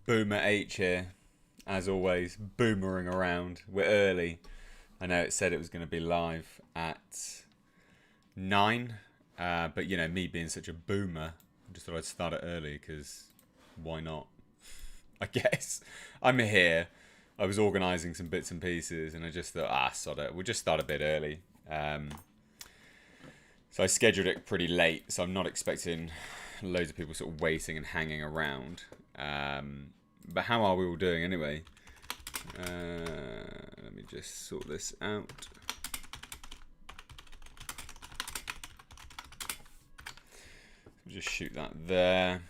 Boomer H here, as always, boomering around. We're early. I know it said it was going to be live at 9, but you know, me being such a boomer, I just thought I'd start it early because why not? I guess I'm here. I was organising some bits and pieces, and I just thought, sod it, we'll just start a bit early. So I scheduled it pretty late, so I'm not expecting loads of people sort of waiting and hanging around. But how are we all doing anyway? Let me just sort this out. Just shoot that there.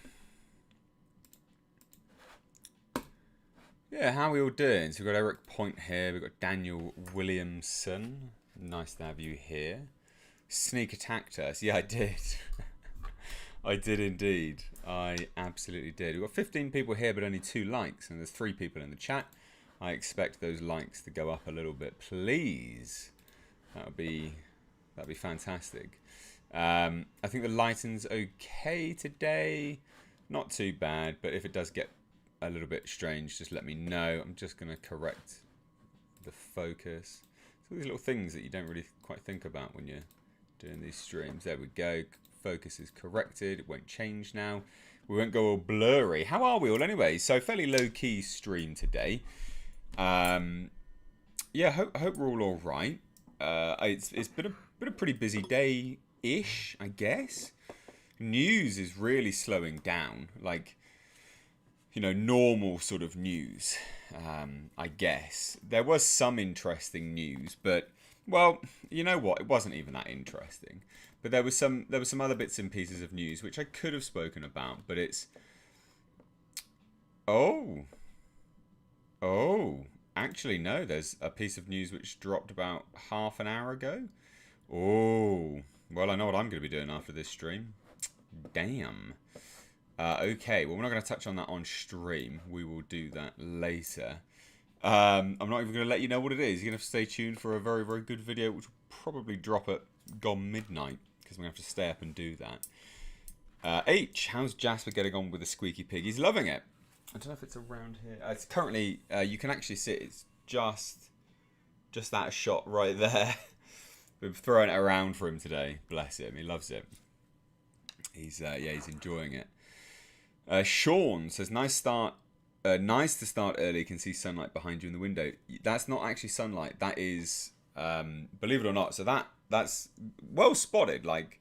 Yeah, how are we all doing? So we've got Eric Point here. We've got Daniel Williamson. Nice to have you here. Sneak attacked us. Yeah, I did. I did indeed. I absolutely did. We've got 15 people here, but only 2 likes, and there's 3 people in the chat. I expect those likes to go up a little bit, please. That'd be fantastic. I think the lighting's okay today. Not too bad, but if it does get a little bit strange, just let me know. I'm just going to correct the focus. It's all these little things that you don't really quite think about when you're doing these streams. There we go. Focus is corrected. It won't change now. We won't go all blurry. How are we all anyway? So fairly low-key stream today. Yeah, hope we're all right. It's been a pretty busy day-ish, I guess. News is really slowing down. Like, you know, normal sort of news, I guess. There was some interesting news, but, well, you know what? It wasn't even that interesting. But there was some other bits and pieces of news which I could have spoken about, but it's... Oh, actually no, there's a piece of news which dropped about half an hour ago. Oh, well, I know what I'm going to be doing after this stream. Damn. Okay, well, we're not going to touch on that on stream. We will do that later. I'm not even going to let you know what it is. You're going to have to stay tuned for a very, very good video, which will probably drop at gone midnight, because we're going to have to stay up and do that. H, how's Jasper getting on with the squeaky pig? He's loving it. I don't know if it's around here. It's currently, you can actually see it. It's just that shot right there. We've thrown it around for him today. Bless him. He loves it. He's enjoying it. Sean says, nice to start early. Can see sunlight behind you in the window. That's not actually sunlight. That is, believe it or not. So that's well spotted. Like,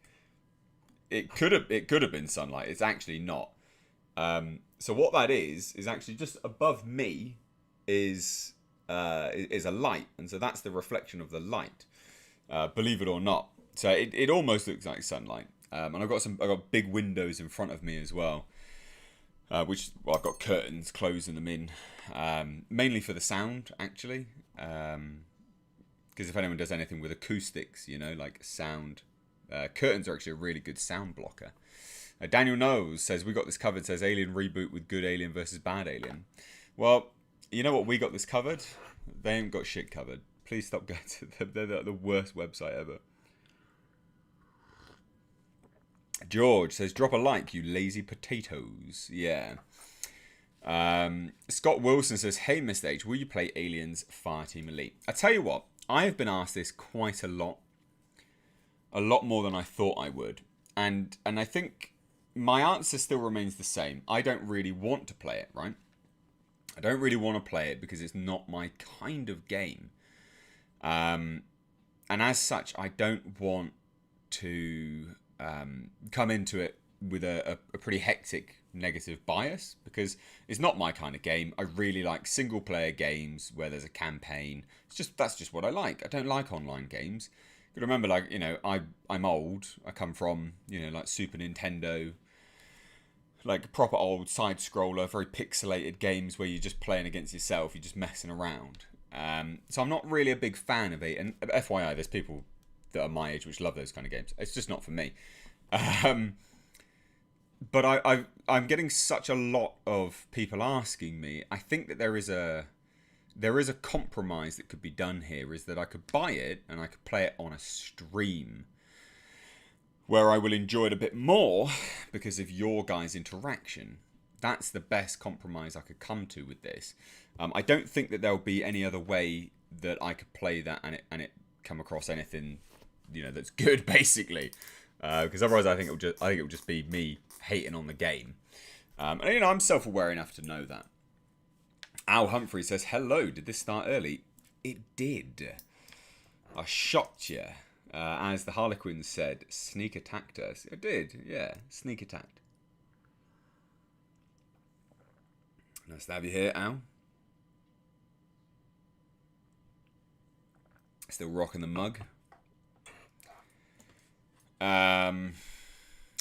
it could have been sunlight. It's actually not. So what that is actually just above me is a light, and so that's the reflection of the light. Believe it or not. So it almost looks like sunlight. And I've got big windows in front of me as well, which I've got curtains closing them in, mainly for the sound actually, because if anyone does anything with acoustics, you know, like sound, curtains are actually a really good sound blocker. Daniel Knowles says, we got this covered, says Alien reboot with good Alien versus bad Alien. Well, you know what, we got this covered? They ain't got shit covered. Please stop going to them. They're the worst website ever. George says, drop a like, you lazy potatoes. Yeah. Scott Wilson says, hey, Mr. H, will you play Aliens Fireteam Elite? I tell you what, I have been asked this quite a lot more than I thought I would. And I think my answer still remains the same. I don't really want to play it, right? I don't really want to play it because it's not my kind of game. And as such, I don't want to come into it with a pretty hectic negative bias, because it's not my kind of game. I really like single player games where there's a campaign. That's just what I like. I don't like online games. You remember, like, you know, I'm old. I come from, you know, like Super Nintendo, like proper old side scroller, very pixelated games where you're just playing against yourself. You're just messing around. So I'm not really a big fan of it. And FYI, there's people that are my age which love those kind of games. It's just not for me. But I'm getting such a lot of people asking me. I think that there is there is a compromise that could be done here, is that I could buy it and I could play it on a stream where I will enjoy it a bit more because of your guys' interaction. That's the best compromise I could come to with this. I don't think that there'll be any other way that I could play that and it come across anything, that's good, basically. Because otherwise, I think it will just be me hating on the game. And I'm self-aware enough to know that. Al Humphrey says, "Hello. Did this start early?" It did. I shocked you. As the Harlequins said, sneak attacked us. It did, yeah. Sneak attacked. Nice to have you here, Al. Still rocking the mug.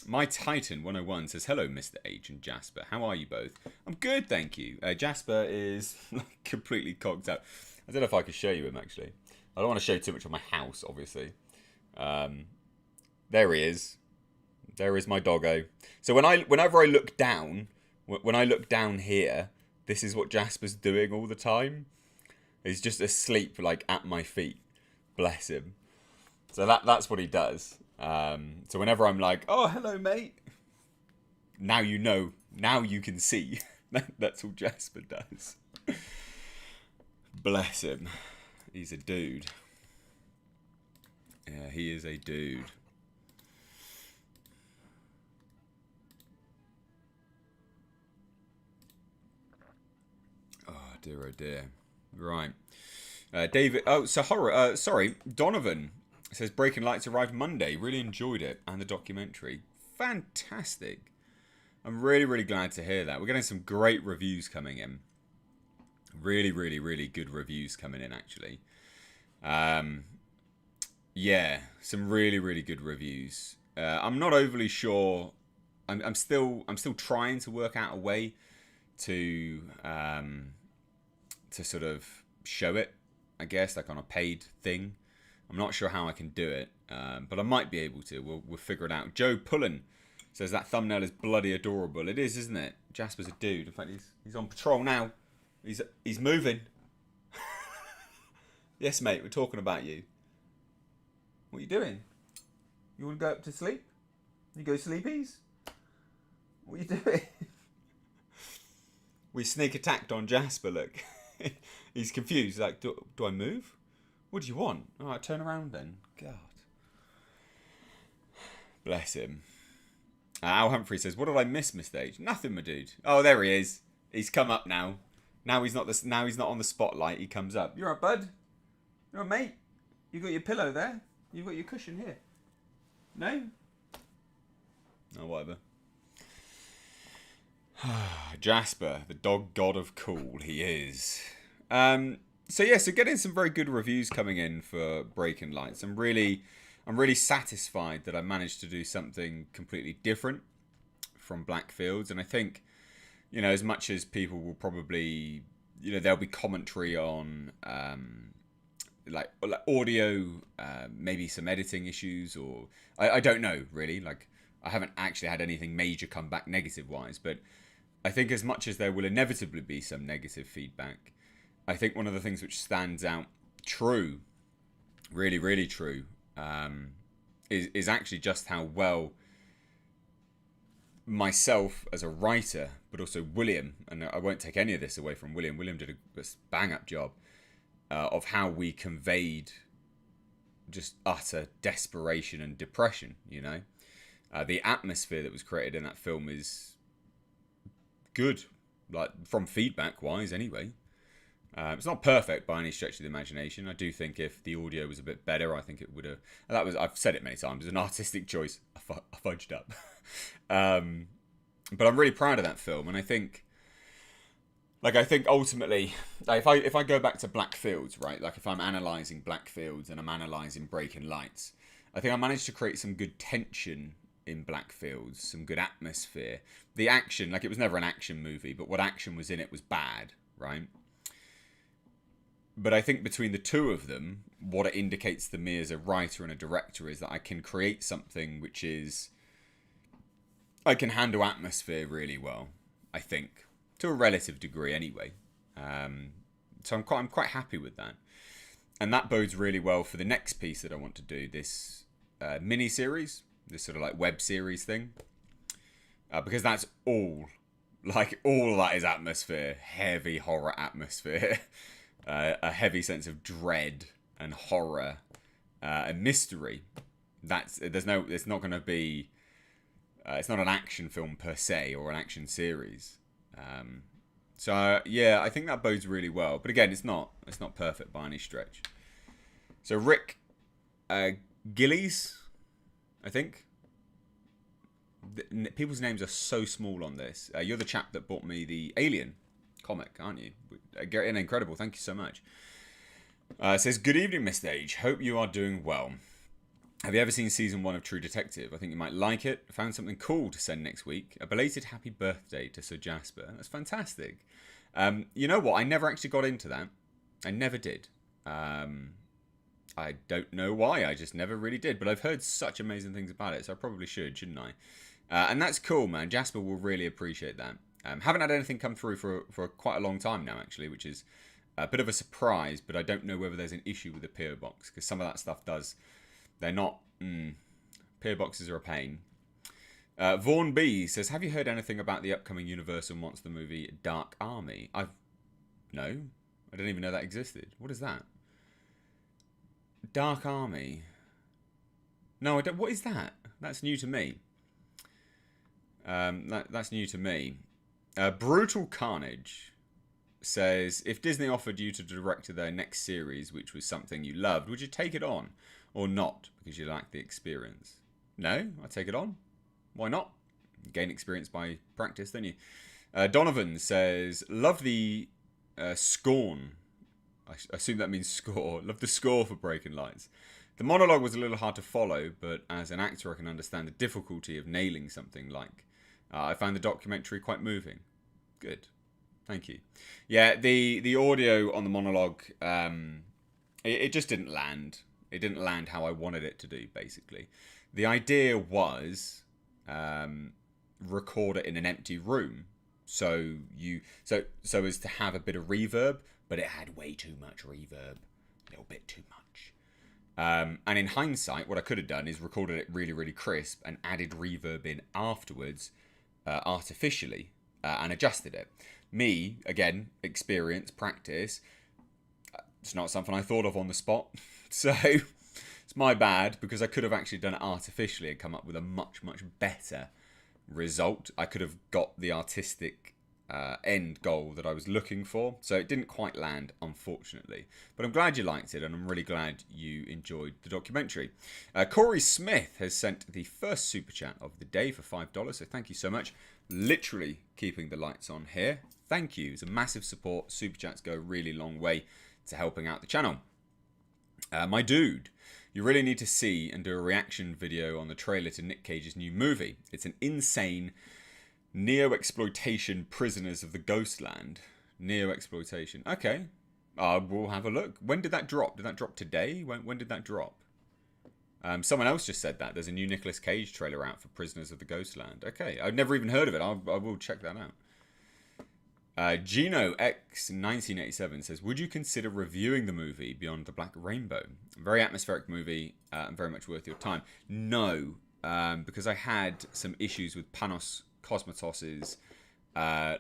My Titan 101 says, "Hello, Mr. H and Jasper. How are you both?" I'm good, thank you. Jasper is completely cocked out. I don't know if I could show you him, actually. I don't want to show too much of my house, obviously. There he is. There is my doggo. So whenever I look down, when I look down here, this is what Jasper's doing all the time. He's just asleep, like, at my feet. Bless him. So that's what he does. So whenever I'm like, "Oh, hello, mate," now you know. Now you can see. That's all Jasper does. Bless him. He's a dude. Yeah, he is a dude. Oh dear. Right. David. Oh, Sahara. Sorry, Donovan says Breaking Lights arrived Monday. Really enjoyed it and the documentary. Fantastic. I'm really glad to hear that. We're getting some great reviews coming in. Really good reviews coming in, actually. Yeah, some really good reviews. I'm not overly sure. I'm still trying to work out a way to sort of show it, I guess, like on a paid thing. I'm not sure how I can do it, but I might be able to. We'll figure it out. Joe Pullen says that thumbnail is bloody adorable. It is, isn't it? Jasper's a dude. In fact, he's on patrol now. He's moving. Yes, mate. We're talking about you. What are you doing? You want to go up to sleep? You go sleepies? What are you doing? We sneak attacked on Jasper, look. He's confused. He's like, do I move? What do you want? All right, turn around then. God. Bless him. Al Humphrey says, "What did I miss, Mr. H?" Nothing, my dude. Oh, there he is. He's come up now. Now he's not on the spotlight. He comes up. "You're right, bud. You're right, mate. You got your pillow there. You've got your cushion here. No? Oh, whatever." Jasper, the dog god of cool, he is. So getting some very good reviews coming in for Breaking Lights. I'm really satisfied that I managed to do something completely different from Blackfields, and I think, as much as people will probably, there'll be commentary on like audio, maybe some editing issues, or I don't know really. Like, I haven't actually had anything major come back negative wise, but I think as much as there will inevitably be some negative feedback, I think one of the things which stands out true, really true, is actually just how well myself as a writer, but also William, and I won't take any of this away from William. William did a bang-up job of how we conveyed just utter desperation and depression, The atmosphere that was created in that film is good, like from feedback-wise anyway. It's not perfect by any stretch of the imagination. I do think if the audio was a bit better, I think it would have... I've said it many times, it's an artistic choice. I fudged up. But I'm really proud of that film, and I think ultimately, like if I go back to Blackfields, right? Like if I'm analysing Blackfields and I'm analysing Breaking Lights, I think I managed to create some good tension in Blackfields, some good atmosphere. The action, like it was never an action movie, but what action was in it was bad, right? But I think between the two of them, what it indicates to me as a writer and a director is that I can create something which is... I can handle atmosphere really well, I think. To a relative degree, anyway. So I'm quite happy with that. And that bodes really well for the next piece that I want to do, this mini-series, this sort of like web series thing. Because that's all that is atmosphere, heavy horror atmosphere, a heavy sense of dread and horror and mystery. It's not going to be, it's not an action film per se or an action series. Yeah, I think that bodes really well. But again, it's not perfect by any stretch. So Rick Gillies, I think. People's names are so small on this. You're the chap that bought me the Alien comic, aren't you? Incredible. Thank you so much. It says, good evening, Mr. H. Hope you are doing well. Have you ever seen season 1 of True Detective? I think you might like it. I found something cool to send next week. A belated happy birthday to Sir Jasper. That's fantastic. You know what? I never actually got into that. I never did. I don't know why. I just never really did. But I've heard such amazing things about it, so I probably shouldn't I? And that's cool, man. Jasper will really appreciate that. Haven't had anything come through for quite a long time now, actually, which is a bit of a surprise. But I don't know whether there's an issue with the PO box, because some of that stuff does... They're not... PO boxes are a pain. Vaughn B says, have you heard anything about the upcoming Universal monster movie Dark Army? No. I didn't even know that existed. What is that? Dark Army. No, I don't... What is that? That's new to me. That's new to me. Brutal Carnage says, if Disney offered you to direct their next series, which was something you loved, would you take it on? Or not, because you like the experience? No, I'd take it on. Why not? Gain experience by practice, don't you? Donovan says, love the scorn. I assume that means score. Love the score for Breaking Lights. The monologue was a little hard to follow, but as an actor I can understand the difficulty of nailing something like. I found the documentary quite moving. Good. Thank you. Yeah, the audio on the monologue, it just didn't land. It didn't land how I wanted it to do, basically. The idea was record it in an empty room, so as to have a bit of reverb, but it had way too much reverb, a little bit too much. And in hindsight, what I could have done is recorded it really, really crisp and added reverb in afterwards, artificially, and adjusted it. Me, again, experience, practice. It's not something I thought of on the spot. So it's my bad, because I could have actually done it artificially and come up with a much, much better result. I could have got the artistic end goal that I was looking for. So it didn't quite land, unfortunately. But I'm glad you liked it, and I'm really glad you enjoyed the documentary. Corey Smith has sent the first super chat of the day for $5. So thank you so much. Literally keeping the lights on here. Thank you. It's a massive support. Super chats go a really long way to helping out the channel. My dude, you really need to see and do a reaction video on the trailer to Nick Cage's new movie. It's an insane neo-exploitation Prisoners of the Ghostland. Neo-exploitation. Okay. We'll have a look. When did that drop? Did that drop today? When did that drop? Someone else just said that. There's a new Nicolas Cage trailer out for Prisoners of the Ghostland. Okay. I've never even heard of it. I will check that out. Gino X 1987 says, would you consider reviewing the movie Beyond the Black Rainbow? Very atmospheric movie and very much worth your time. No, because I had some issues with Panos Cosmatos's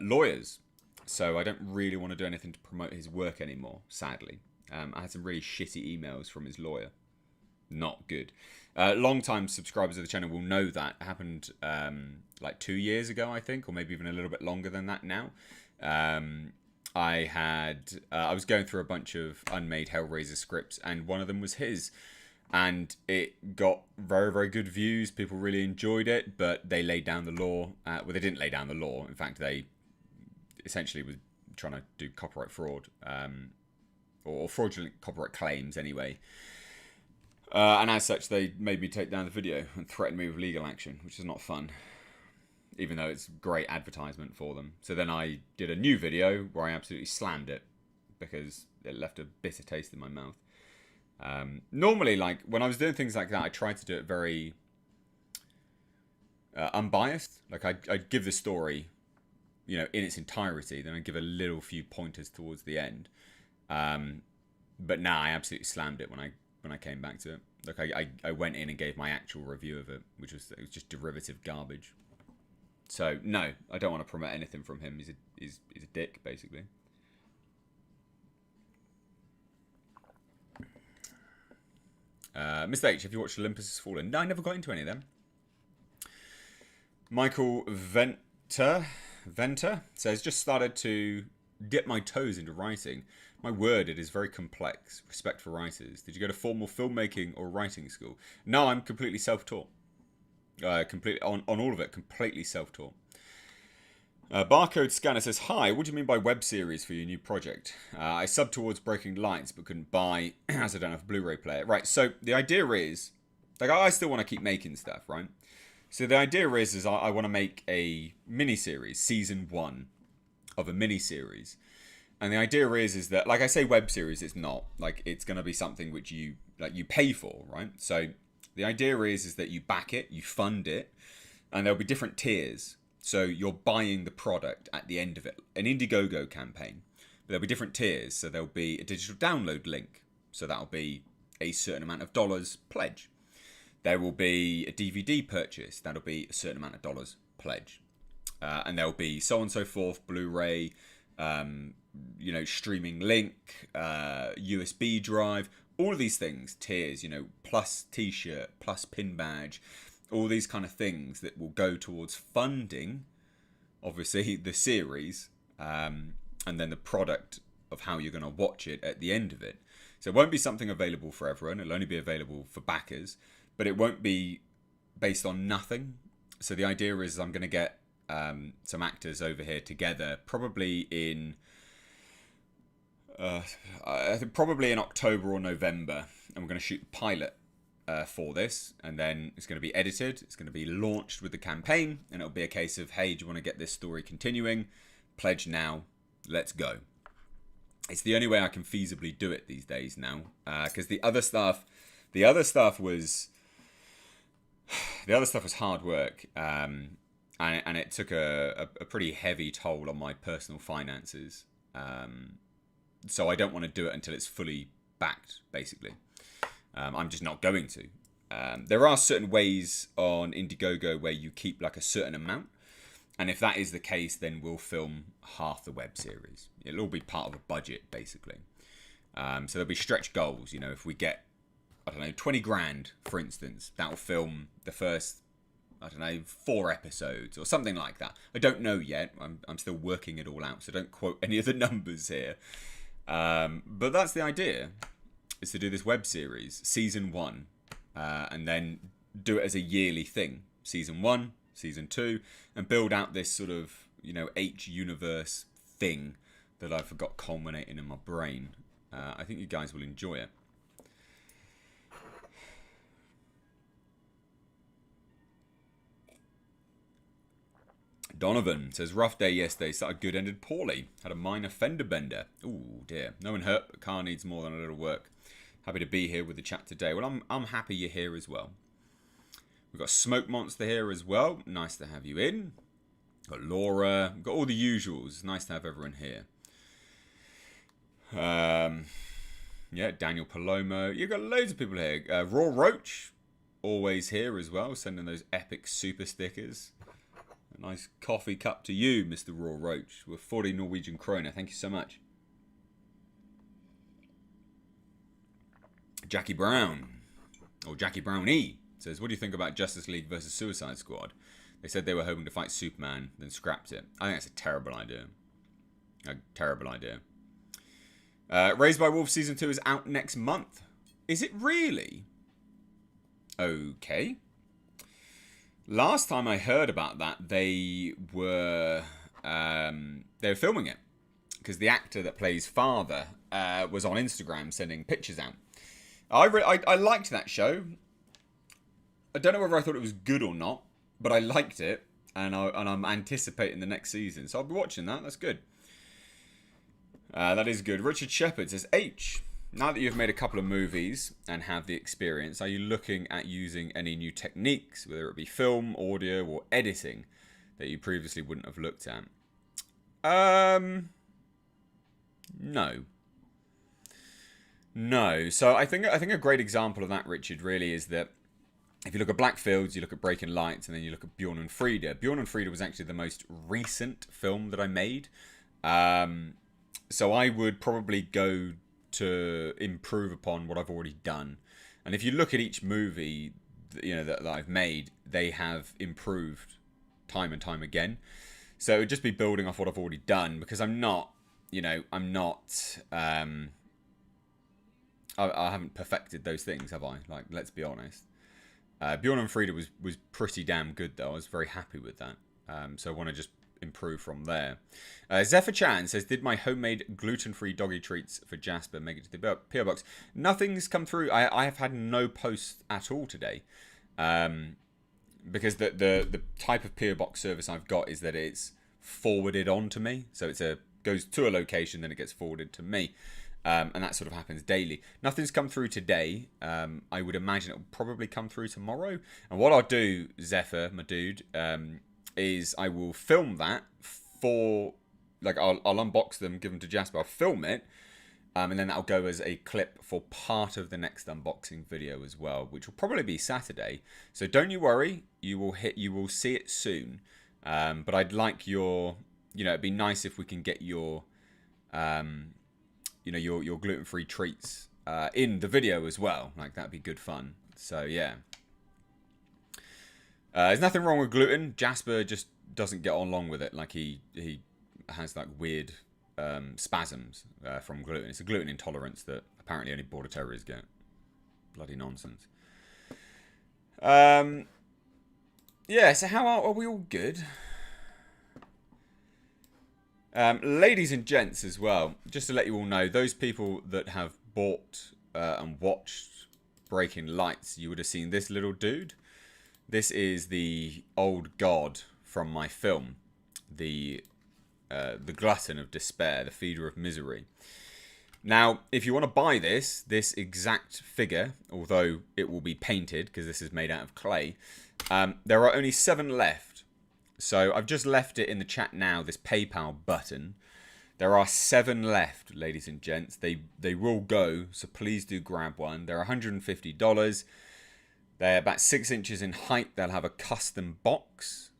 lawyers. So I don't really want to do anything to promote his work anymore, sadly. I had some really shitty emails from his lawyer. Not good. Long-time subscribers of the channel will know that. It happened like 2 years ago, I think, or maybe even a little bit longer than that now. I was going through a bunch of unmade Hellraiser scripts, and one of them was his, and it got very, very good views. People really enjoyed it, but they laid down the law. Well, they didn't lay down the law. In fact, they essentially were trying to do copyright fraud, or fraudulent copyright claims anyway. And as such, they made me take down the video and threatened me with legal action, which is not fun, even though it's great advertisement for them. So then I did a new video where I absolutely slammed it because it left a bitter taste in my mouth. Normally, like, when I was doing things like that, I tried to do it very unbiased. Like, I'd give the story, in its entirety, then I'd give a little few pointers towards the end. But nah, I absolutely slammed it when I came back to it. Look, I went in and gave my actual review of it, which was just derivative garbage. So no, I don't want to promote anything from him. He's a dick, basically. Mr. H, have you watched Olympus Has Fallen? No, I never got into any of them. Michael Venter says, just started to dip my toes into writing. My word, it is very complex. Respect for writers. Did you go to formal filmmaking or writing school? No, I'm completely self-taught. Completely on all of it, completely self-taught. Barcode Scanner says, hi, what do you mean by web series for your new project? I subbed towards Breaking Lights, but couldn't buy, as I don't have a Blu-ray player. Right, so the idea is, like, I still want to keep making stuff, right? So the idea is I want to make a mini-series, season 1 of a mini-series. And the idea is that, like I say web series, it's not. Like, it's going to be something which you pay for, right? So the idea is that you back it, you fund it, and there'll be different tiers. So you're buying the product at the end of it. An Indiegogo campaign. But there'll be different tiers. So there'll be a digital download link. So that'll be a certain amount of dollars pledge. There will be a DVD purchase. That'll be a certain amount of dollars pledge. And there'll be so on and so forth, Blu-ray, streaming link, USB drive, all of these things, tiers, plus t-shirt, plus pin badge, all these kind of things that will go towards funding, obviously, the series, and then the product of how you're going to watch it at the end of it. So it won't be something available for everyone. It'll only be available for backers, but it won't be based on nothing. So the idea is I'm going to get some actors over here together, probably in I think probably in October or November, and we're going to shoot the pilot for this, and then it's going to be edited, it's going to be launched with the campaign, and it'll be a case of, hey, do you want to get this story continuing? Pledge now, let's go. It's the only way I can feasibly do it these days now, because the other stuff was hard work, and it took a pretty heavy toll on my personal finances. So I don't want to do it until it's fully backed, basically. I'm just not going to. There are certain ways on Indiegogo where you keep like a certain amount. And if that is the case, then we'll film half the web series. It'll all be part of a budget, basically. So there'll be stretch goals. If we get, 20 grand, for instance, that'll film the first, 4 episodes or something like that. I don't know yet. I'm still working it all out, so don't quote any of the numbers here. But that's the idea, is to do this web series, season 1, and then do it as a yearly thing. Season 1, season 2, and build out this sort of, H universe thing that I've got culminating in my brain. I think you guys will enjoy it. Donovan says, rough day yesterday, started good, ended poorly. Had a minor fender bender. Ooh, dear. No one hurt, but car needs more than a little work. Happy to be here with the chat today. Well, I'm happy you're here as well. We've got Smoke Monster here as well. Nice to have you in. Got Laura. We've got all the usuals. Nice to have everyone here. Yeah, Daniel Palomo. You've got loads of people here. Raw Roach, always here as well, sending those epic super stickers. A nice coffee cup to you, Mr. Raw Roach, with 40 Norwegian kroner. Thank you so much. Jackie Brown, or Jackie Brown E, says, what do you think about Justice League versus Suicide Squad? They said they were hoping to fight Superman, then scrapped it. I think that's a terrible idea. A terrible idea. Raised by Wolves Season 2 is out next month. Is it really? Okay. Last time I heard about that, they were filming it, because the actor that plays Father was on Instagram sending pictures out. I liked that show. I don't know whether I thought it was good or not, but I liked it, and I'm anticipating the next season, so I'll be watching that. That's good. That is good. Richard Shepherd says, H, now that you've made a couple of movies and have the experience, are you looking at using any new techniques, whether it be film, audio, or editing, that you previously wouldn't have looked at? No. No. So I think a great example of that, Richard, really is that if you look at Blackfields, you look at Breaking Lights, and then you look at Bjorn and Frida. Bjorn and Frida was actually the most recent film that I made. So I would probably go to improve upon what I've already done. And if you look at each movie, that I've made, they have improved time and time again. So it would just be building off what I've already done, because I'm not, I haven't perfected those things, have I? Like, let's be honest. Bjorn and Frida was pretty damn good, though. I was very happy with that. So I want to just improve from there. Zephyr Chan says, did my homemade gluten-free doggy treats for Jasper make it to the PO box? Nothing's come through. I have had no posts at all today. Because the type of PO box service I've got is that it's forwarded on to me. So goes to a location, then it gets forwarded to me. And that sort of happens daily. Nothing's come through today. I would imagine it'll probably come through tomorrow. And what I'll do, Zephyr, my dude, is I will film that for, like, I'll unbox them, give them to Jasper. I'll film it, and then that'll go as a clip for part of the next unboxing video as well, which will probably be Saturday. So don't you worry, you will see it soon. But I'd like it'd be nice if we can get your gluten-free treats in the video as well. Like, that'd be good fun. So yeah. There's nothing wrong with gluten. Jasper just doesn't get along with it. Like, he has like weird spasms from gluten. It's a gluten intolerance that apparently only border terriers get. Bloody nonsense. Yeah, so how are we all good? Ladies and gents as well, just to let you all know, those people that have bought and watched Breaking Lights, you would have seen this little dude. This is the old god from my film, the glutton of despair, the feeder of misery. Now, if you want to buy this exact figure, although it will be painted because this is made out of clay, there are only 7 left. So I've just left it in the chat now, this PayPal button. There are 7 left, ladies and gents. They will go, so please do grab one. They're $150. They're about 6 inches in height. They'll have a custom box.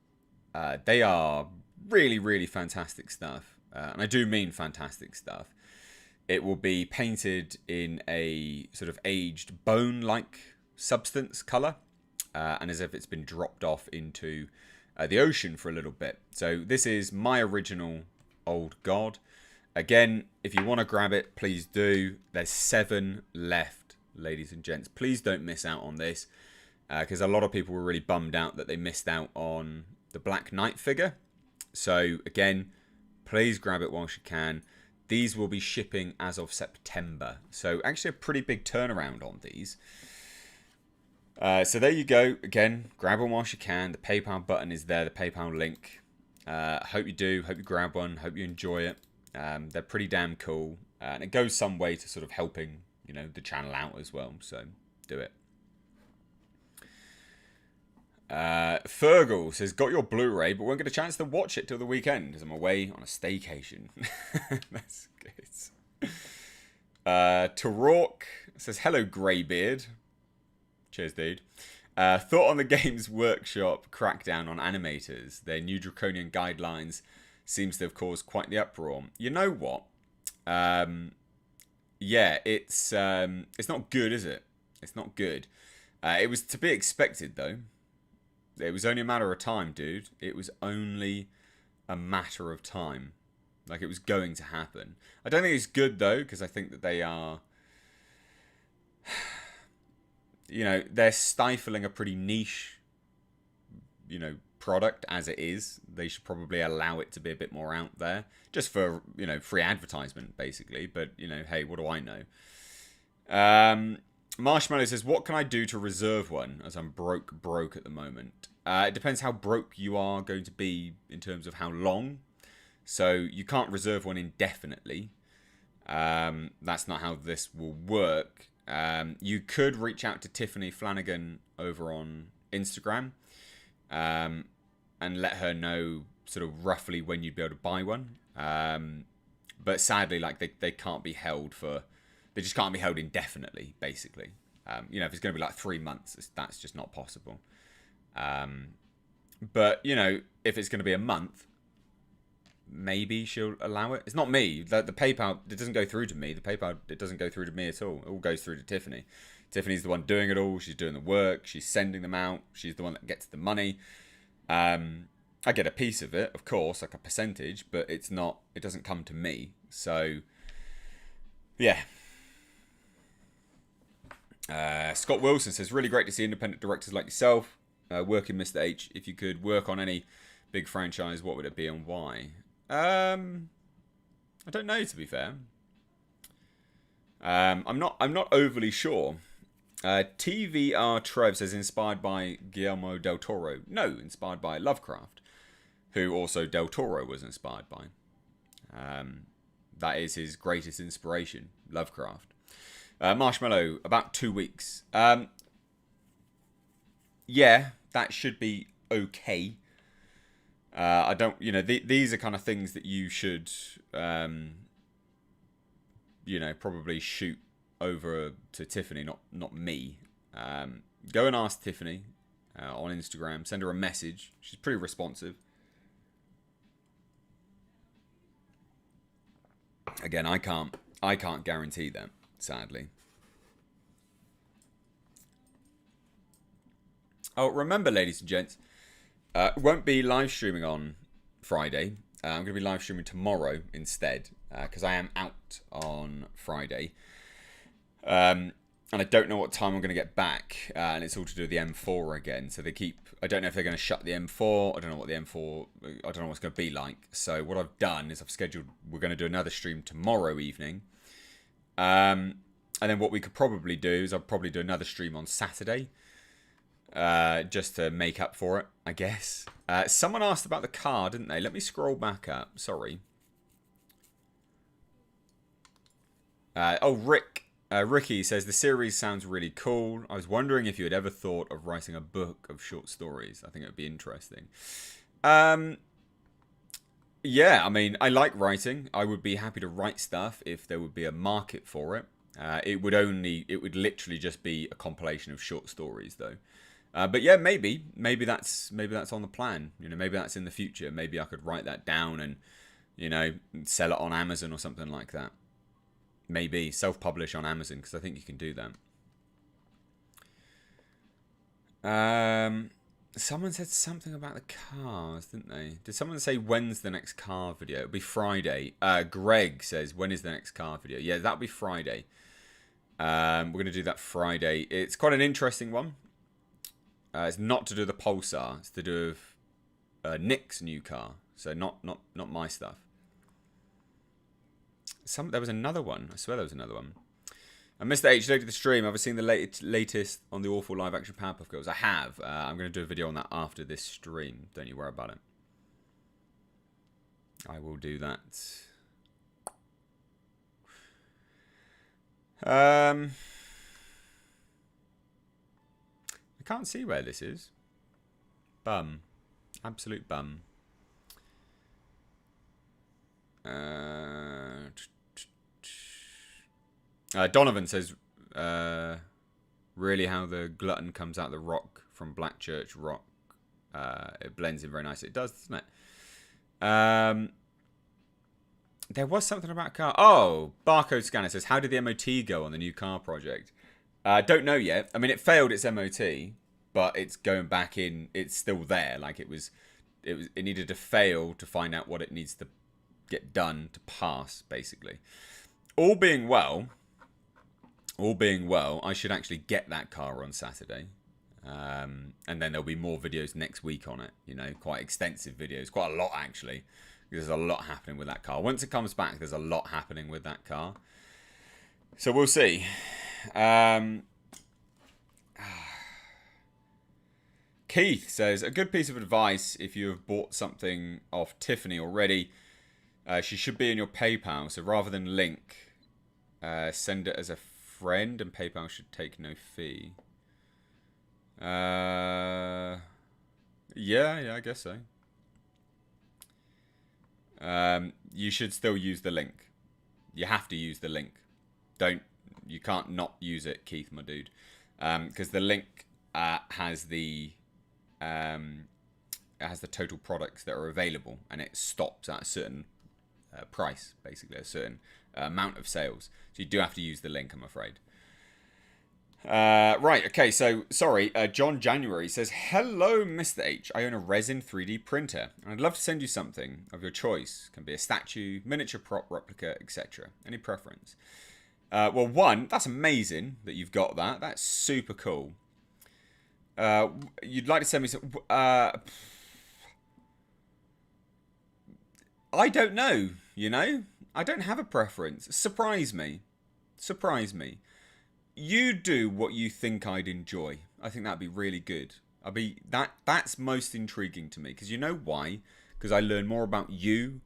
They are really, really fantastic stuff. And I do mean fantastic stuff. It will be painted in a sort of aged bone-like substance colour. And as if it's been dropped off into the ocean for a little bit. So this is my original old god. Again, if you want to grab it, please do. There's 7 left, ladies and gents. Please don't miss out on this. Because a lot of people were really bummed out that they missed out on the Black Knight figure. So again, please grab it whilst you can. These will be shipping as of September. So actually a pretty big turnaround on these. So there you go. Again, grab one whilst you can. The PayPal button is there, the PayPal link. Hope you do. Hope you grab one. Hope you enjoy it. They're pretty damn cool. And it goes some way to sort of helping, the channel out as well. So do it. Fergal says, got your Blu-ray, but won't get a chance to watch it till the weekend as I'm away on a staycation. That's good. Tarok says, hello, Greybeard. Cheers, dude. Thought on the Games Workshop crackdown on animators. Their new draconian guidelines seems to have caused quite the uproar. You know what? Yeah, it's not good, is it? It's not good. It was to be expected, though. It was only a matter of time, dude. It was only a matter of time. Like, it was going to happen. I don't think it's good, though, because I think that they are... they're stifling a pretty niche, product as it is. They should probably allow it to be a bit more out there. Just for, free advertisement, basically. But, hey, what do I know? Marshmallow says, what can I do to reserve one, as I'm broke at the moment? It depends how broke you are going to be in terms of how long. So you can't reserve one indefinitely. That's not how this will work. You could reach out to Tiffany Flanagan over on Instagram and let her know sort of roughly when you'd be able to buy one. But sadly, like, they can't be held for... They just can't be held indefinitely, basically. You know, if it's going to be like 3 months, that's just not possible. But, you know, if it's going to be a month, maybe she'll allow it. It's not me. The PayPal, it doesn't go through to me. The PayPal, it doesn't go through to me at all. It all goes through to Tiffany. Tiffany's the one doing it all. She's doing the work. She's sending them out. She's the one that gets the money. I get a piece of it, of course, like a percentage, but it's not, it doesn't come to me. So, yeah. Scott Wilson says, really great to see independent directors like yourself working Mr. H. If you could work on any big franchise, what would it be and why? I don't know, to be fair. I'm not overly sure. TVR Trev says, inspired by Guillermo del Toro. No, inspired by Lovecraft, who also del Toro was inspired by. That is his greatest inspiration, Lovecraft. Marshmallow, about 2 weeks. Yeah, that should be okay. I don't, you know, these are kind of things that you should, you know, probably shoot over to Tiffany, not me. Go and ask Tiffany on Instagram. Send her a message. She's pretty responsive. Again, I can't guarantee that, sadly. Oh, remember, ladies and gents, won't be live streaming on Friday. I'm going to be live streaming tomorrow instead, because I am out on Friday. And I don't know what time I'm going to get back, and it's all to do with the M4 again. So they keep, I don't know if they're going to shut the M4. I don't know what the M4, I don't know what it's going to be like. So what I've done is I've scheduled, we're going to do another stream tomorrow evening. And then what we could probably do is I'll probably do another stream on Saturday, just to make up for it, I guess. Someone asked about the car, didn't they? Let me scroll back up. Sorry. Oh, Ricky says, the series sounds really cool. I was wondering if you had ever thought of writing a book of short stories. I think it would be interesting. Yeah, I mean, I like writing. I would be happy to write stuff if there would be a market for it. It would literally just be a compilation of short stories, though. But yeah, maybe that's on the plan. You know, maybe that's in the future. Maybe I could write that down and, you know, sell it on Amazon or something like that. Maybe self-publish on Amazon, because I think you can do that. Someone said something about the cars, didn't they? Did someone say when's the next car video? It'll be Friday. Greg says, when is the next car video? Yeah, that'll be Friday. We're going to do that Friday. It's quite an interesting one. It's not to do with the Pulsar. It's to do with Nick's new car. So not my stuff. There was another one. I swear there was another one. And Mr. H, loaded the stream. I've seen the latest on the awful live action Powerpuff Girls. I have. I'm going to do a video on that after this stream. Don't you worry about it. I will do that. I can't see where this is. Bum. Absolute bum. Donovan says, really how the glutton comes out the rock from Black Church Rock. It blends in very nicely. It does, doesn't it? There was something about car. Oh, Barcode Scanner says, how did the MOT go on the new car project? Don't know yet. I mean, it failed its MOT, but it's going back in. It's still there. Like it needed to fail to find out what it needs to get done to pass, basically. All being well, I should actually get that car on Saturday. And then there'll be more videos next week on it. You know, quite extensive videos. Quite a lot, actually. There's a lot happening with that car. Once it comes back, there's a lot happening with that car. So we'll see. Keith says, a good piece of advice if you have bought something off Tiffany already, she should be in your PayPal. So rather than link, send it as a friend, and PayPal should take no fee. Yeah, I guess so. You should still use the link. You have to use the link. Don't You can't not use it, Keith, my dude, because the link has the total products that are available, and it stops at a certain price, basically a certain amount of sales. So you do have to use the link, I'm afraid. Right, okay, so, sorry, John January says, hello, Mr. H. I own a resin 3D printer, and I'd love to send you something of your choice. Can be a statue, miniature prop, replica, etc. Any preference? Well, one, that's amazing that you've got that. That's super cool. You'd like to send me some... I don't know, you know? I don't have a preference. Surprise me. Surprise me. You do what you think I'd enjoy. I think that'd be really good. That's most intriguing to me, because you know why? Because I learn more about you,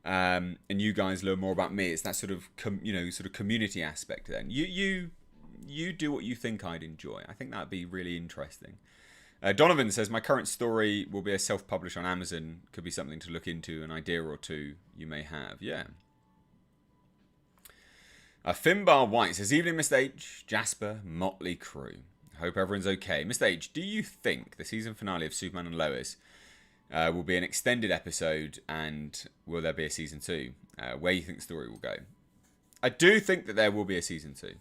and you guys learn more about me. It's that sort of community aspect. Then you do what you think I'd enjoy. I think that'd be really interesting. Donovan says, my current story will be a self-publish on Amazon. Could be something to look into, an idea or two you may have. Yeah. Finbar White says, evening, Mr. H, Jasper, Motley Crew. Hope everyone's okay. Mr. H, do you think the season finale of Superman and Lois will be an extended episode, and will there be a season 2? Where you think the story will go? I do think that there will be a season 2.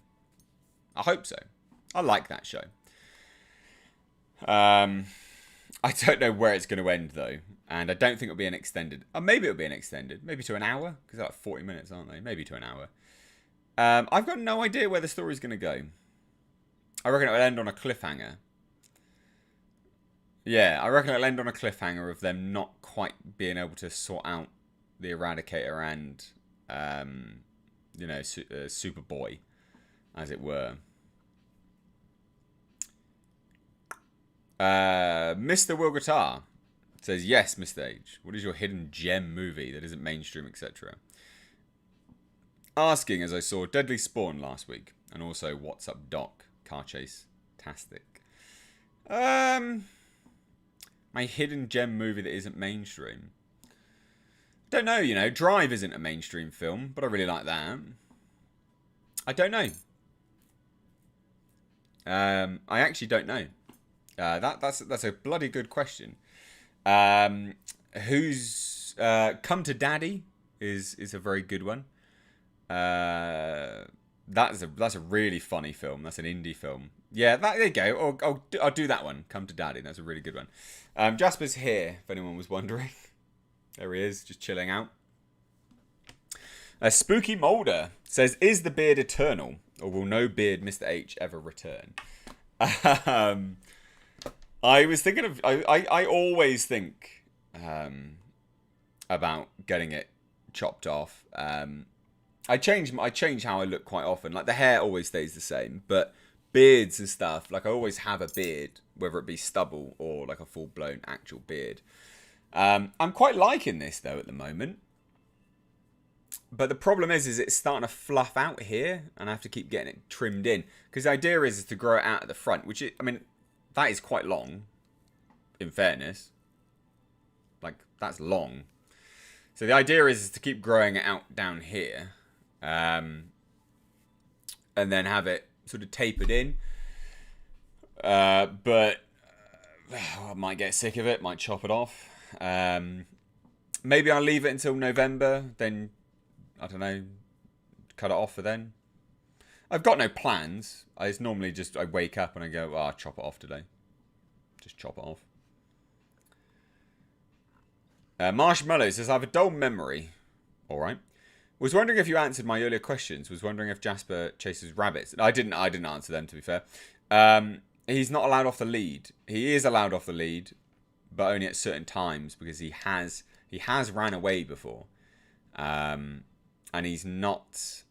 I hope so. I like that show. I don't know where it's going to end, though. And I don't think it'll be an extended. Maybe it'll be an extended. Maybe to an hour. Because they're like 40 minutes, aren't they? Maybe to an hour. I've got no idea where the story's going to go. I reckon it'll end on a cliffhanger. Yeah, I reckon it'll end on a cliffhanger of them not quite being able to sort out the Eradicator and, Superboy, as it were. Mr. Will Guitar says, yes, Mr. H. What is your hidden gem movie that isn't mainstream, etc.? Asking as I saw Deadly Spawn last week, and also What's Up Doc, car chase, tastic. My hidden gem movie that isn't mainstream. Don't know, Drive isn't a mainstream film, but I really like that. I don't know. I actually don't know. That's a bloody good question. Who's Come to Daddy is a very good one. That's a really funny film. That's an indie film. Yeah, there you go. I'll do that one. Come to Daddy. That's a really good one. Jasper's here, if anyone was wondering. There he is, just chilling out. Spooky Molder says, is the beard eternal, or will no beard Mr. H ever return? I was thinking of... I always think about getting it chopped off. I change how I look quite often. Like, the hair always stays the same, but beards and stuff, like, I always have a beard, whether it be stubble or like a full-blown actual beard. I'm quite liking this, though, at the moment. But the problem is it's starting to fluff out here, and I have to keep getting it trimmed in. Because the idea is to grow it out at the front, which, that is quite long, in fairness. Like, that's long. So the idea is to keep growing it out down here. And then have it sort of tapered in. But I might get sick of it, might chop it off. Maybe I'll leave it until November, then, I don't know, cut it off for then. I've got no plans. It's normally just, I wake up and I go, I'll chop it off today. Just chop it off. Marshmallow says, I have a dull memory. Alright. Was wondering if you answered my earlier questions. Was wondering if Jasper chases rabbits. I didn't answer them, to be fair. He's not allowed off the lead. He is allowed off the lead, but only at certain times, because he has ran away before. And he's not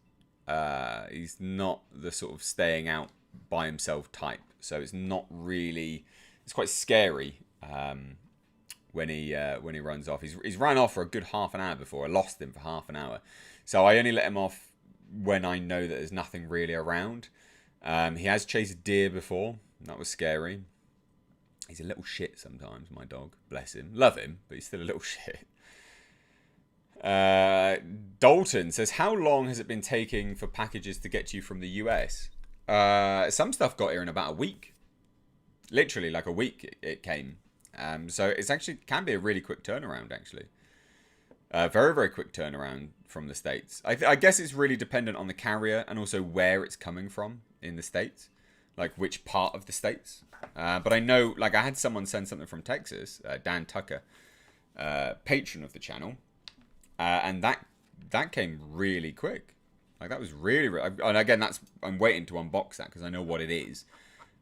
the sort of staying out by himself type. So it's not really, it's quite scary when he runs off. He's ran off for a good half an hour before. I lost him for half an hour. So I only let him off when I know that there's nothing really around. He has chased deer before. That was scary. He's a little shit sometimes, my dog. Bless him. Love him, but he's still a little shit. Dalton says, how long has it been taking for packages to get to you from the US? Some stuff got here in about a week. Literally, like a week it came. So it's actually can be a really quick turnaround, actually. Very, very quick turnaround from the States. I guess it's really dependent on the carrier and also where it's coming from in the States. Like which part of the States. But I know, like I had someone send something from Texas, Dan Tucker, patron of the channel. And that came really quick. Like that was really, and again, I'm waiting to unbox that because I know what it is.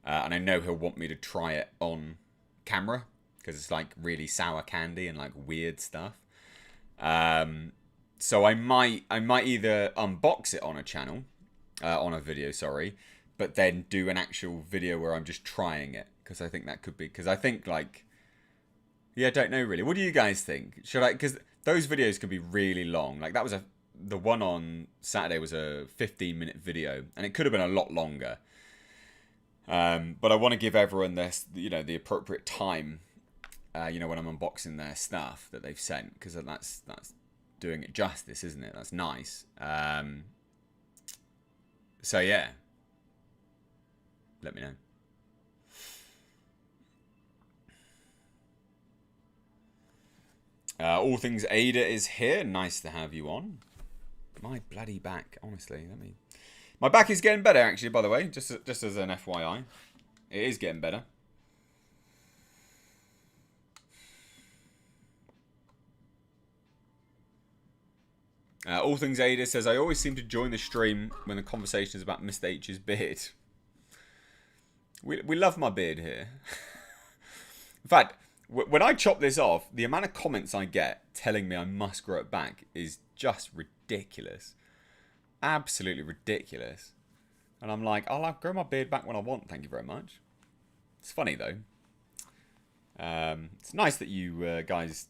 And I know he'll want me to try it on camera because it's like really sour candy and like weird stuff. So I might either unbox it on a channel, on a video, sorry, but then do an actual video where I'm just trying it because I think that could be, because I think like, yeah, I don't know really. What do you guys think? Should I, because those videos can be really long. Like that was the one on Saturday was a 15-minute video and it could have been a lot longer. But I want to give everyone this, the appropriate time, when I'm unboxing their stuff that they've sent, because that's doing it justice, isn't it? That's nice. So yeah, let me know. All Things Ada is here. Nice to have you on. My bloody back, honestly. My back is getting better, actually, by the way. Just as an FYI. It is getting better. All Things Ada says, I always seem to join the stream when the conversation is about Mr. H's beard. We love my beard here. In fact, when I chop this off, the amount of comments I get telling me I must grow it back is just ridiculous. Absolutely ridiculous. And I'm like, I'll grow my beard back when I want, thank you very much. It's funny, though. It's nice that you guys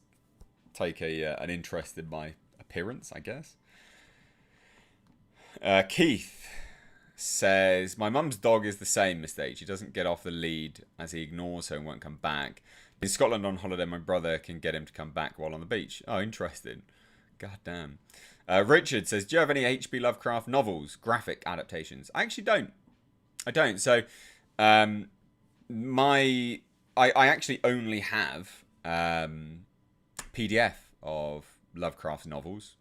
take an interest in my appearance, I guess. Keith says, my mum's dog is the same, Mr. H. He doesn't get off the lead as he ignores her and won't come back. In Scotland on holiday, my brother can get him to come back while on the beach. Oh, interesting. God damn. Richard says, do you have any H.P. Lovecraft novels, graphic adaptations? I actually don't. I don't. So, I actually only have PDF of Lovecraft novels.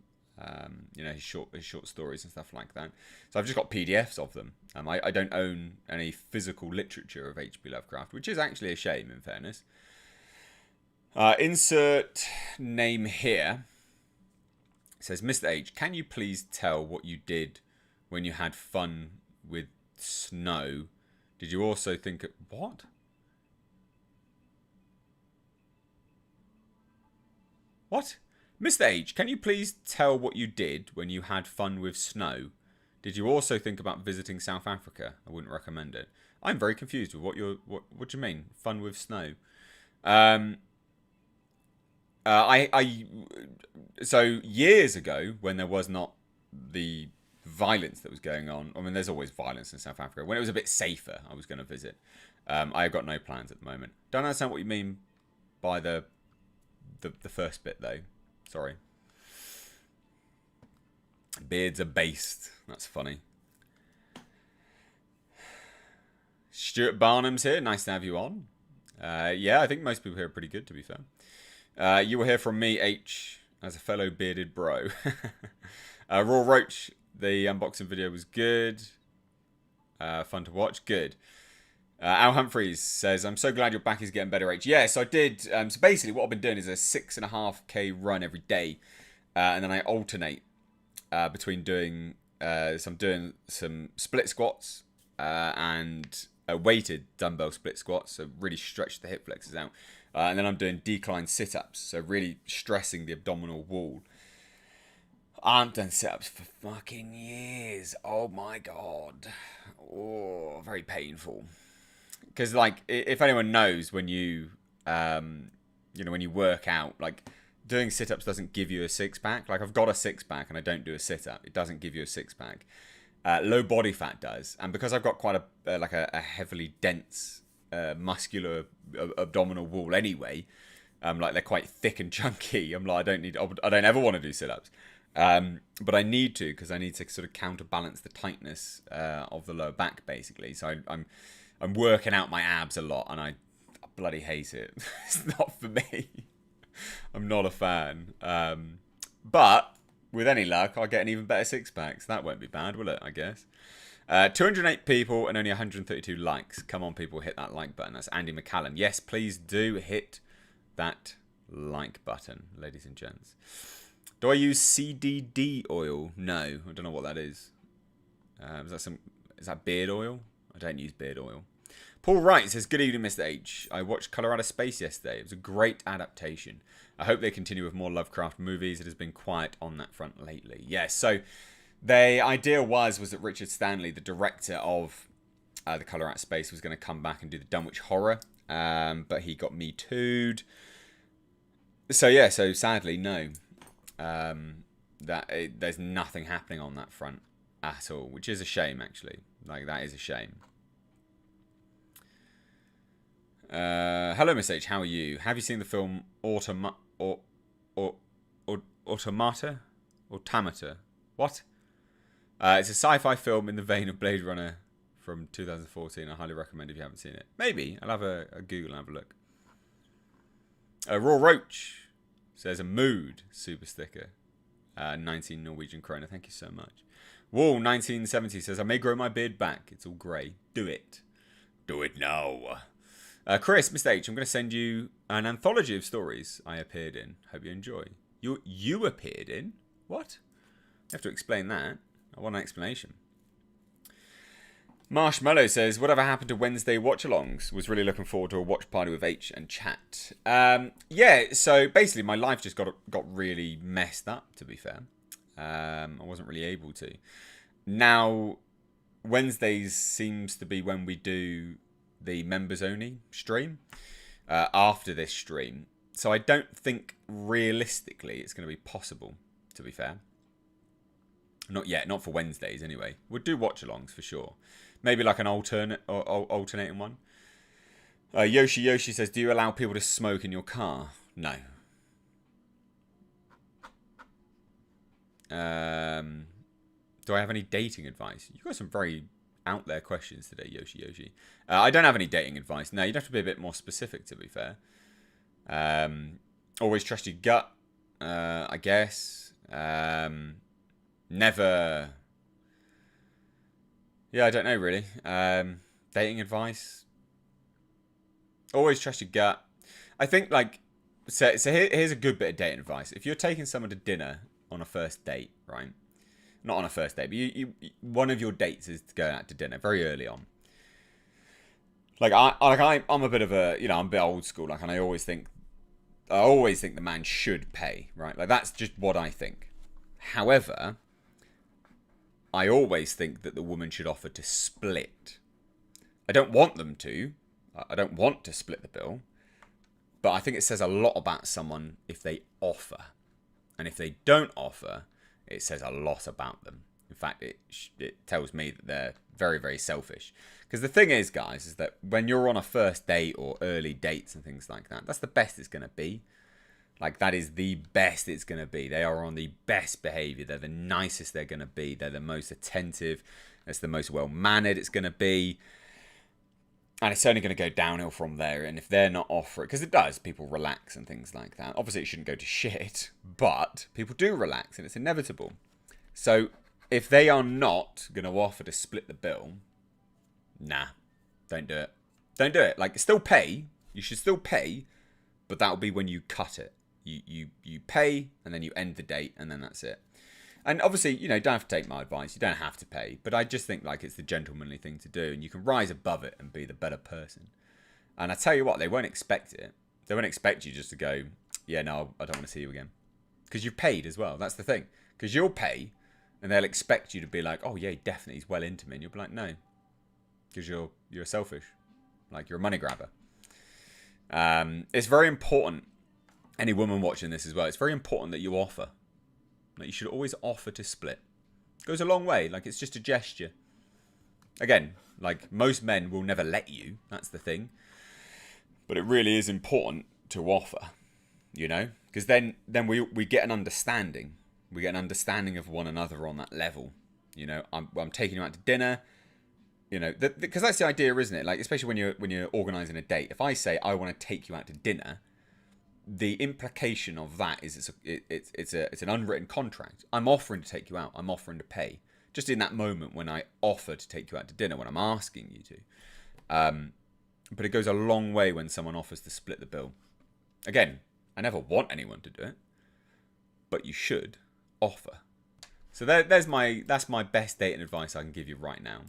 His short stories and stuff like that. So I've just got PDFs of them. I don't own any physical literature of H.P. Lovecraft, which is actually a shame, in fairness. Insert name here. It says, Mr. H, can you please tell what you did when you had fun with snow? Did you also think... What? What? Mr. H, can you please tell what you did when you had fun with snow? Did you also think about visiting South Africa? I wouldn't recommend it. I'm very confused with what do you mean? Fun with snow? So years ago, when there was not the violence that was going on, I mean, there's always violence in South Africa. When it was a bit safer, I was going to visit. I've got no plans at the moment. Don't understand what you mean by the first bit, though. Sorry. Beards are based. That's funny. Stuart Barnum's here. Nice to have you on. Yeah, I think most people here are pretty good, to be fair. You will hear from me, H, as a fellow bearded bro. Raw Roach, the unboxing video was good. Fun to watch. Good. Al Humphreys says, I'm so glad your back is getting better, H. Yes, I did. So basically what I've been doing is a 6.5k run every day. And then I alternate between doing... so I'm doing some split squats and weighted dumbbell split squats. So really stretch the hip flexors out. And then I'm doing decline sit-ups. So really stressing the abdominal wall. I haven't done sit-ups for fucking years. Oh my god. Oh, very painful. Because, like, if anyone knows, when you, when you work out, like, doing sit-ups doesn't give you a six-pack. Like, I've got a six-pack and I don't do a sit-up. It doesn't give you a six-pack. Low body fat does. And because I've got quite a heavily dense, muscular abdominal wall anyway, Like they're quite thick and chunky. I'm like, I don't ever want to do sit-ups. But I need to, because I need to sort of counterbalance the tightness of the lower back, basically. So I'm working out my abs a lot, and I bloody hate it. It's not for me. I'm not a fan. But with any luck, I'll get an even better six-pack. So that won't be bad, will it, I guess? 208 people and only 132 likes. Come on, people, hit that like button. That's Andy McCallan. Yes, please do hit that like button, ladies and gents. Do I use CDD oil? No, I don't know what that is. Is that beard oil? I don't use beard oil. Paul Wright says, good evening, Mr. H. I watched Color Out of Space yesterday. It was a great adaptation. I hope they continue with more Lovecraft movies. It has been quiet on that front lately. Yes, so the idea was that Richard Stanley, the director of The Color Out of Space, was going to come back and do the Dunwich Horror, but he got Me Too'd. So yeah, so sadly, no. There's nothing happening on that front at all, which is a shame, actually. Like, that is a shame. Hello, Miss H. How are you? Have you seen the film Automata? Automata? What? It's a sci-fi film in the vein of Blade Runner from 2014. I highly recommend if you haven't seen it. Maybe. I'll have a Google and have a look. Raw Roach says a mood super sticker. 19 Norwegian krona. Thank you so much. Wall 1970 says, I may grow my beard back. It's all grey. Do it. Do it now. Chris, Mr. H, I'm going to send you an anthology of stories I appeared in. Hope you enjoy. You appeared in? What? You have to explain that. I want an explanation. Marshmallow says, whatever happened to Wednesday watch-alongs? Was really looking forward to a watch party with H and chat. Yeah, so basically my life just got really messed up, to be fair. I wasn't really able to. Now, Wednesdays seems to be when we do the members-only stream after this stream. So I don't think realistically it's going to be possible, to be fair. Not yet, not for Wednesdays anyway. We'll do watch-alongs for sure. Maybe like an alternating one. Yoshi says, do you allow people to smoke in your car? No. Do I have any dating advice? You got some very out there questions today, Yoshi. I don't have any dating advice. No, you'd have to be a bit more specific, to be fair. Always trust your gut, I guess. Never. Yeah, I don't know really. Dating advice. Always trust your gut. I think like so here's a good bit of dating advice. If you're taking someone to dinner on a first date, right? Not on a first date, but you one of your dates is to go out to dinner very early on. Like I'm a bit of a, I'm a bit old school. Like, and I always think the man should pay, right? Like, that's just what I think. However, I always think that the woman should offer to split. I don't want them to. I don't want to split the bill. But I think it says a lot about someone if they offer. And if they don't offer, it says a lot about them. In fact, it tells me that they're very, very selfish. Because the thing is, guys, is that when you're on a first date or early dates and things like that, that's the best it's going to be. Like, that is the best it's going to be. They are on the best behaviour. They're the nicest they're going to be. They're the most attentive. It's the most well-mannered it's going to be. And it's only going to go downhill from there. And if they're not offering... Because it does. People relax and things like that. Obviously, it shouldn't go to shit. But people do relax. And it's inevitable. So, if they are not going to offer to split the bill... Nah. Don't do it. Don't do it. Like, still pay. You should still pay. But that'll be when you cut it. You pay, and then you end the date, and then that's it. And obviously, you don't have to take my advice. You don't have to pay. But I just think, like, it's the gentlemanly thing to do. And you can rise above it and be the better person. And I tell you what, they won't expect it. They won't expect you just to go, yeah, no, I don't want to see you again. Because you've paid as well. That's the thing. Because you'll pay, and they'll expect you to be like, oh, yeah, definitely, he's well into me. And you'll be like, no. Because you're selfish. Like, you're a money grabber. It's very important. Any woman watching this as well, it's very important that you offer. Like, you should always offer to split. It goes a long way. Like, it's just a gesture. Again, like, most men will never let you. That's the thing. But it really is important to offer. you know, because then we get an understanding. We get an understanding of one another on that level. You know, I'm taking you out to dinner. You know, because that's the idea, isn't it? Like, especially when you're organising a date. If I say I want to take you out to dinner, the implication of that is it's an unwritten contract. I'm offering to take you out. I'm offering to pay. Just in that moment when I offer to take you out to dinner, when I'm asking you to. But it goes a long way when someone offers to split the bill. Again, I never want anyone to do it, but you should offer. So that's my best dating advice I can give you right now.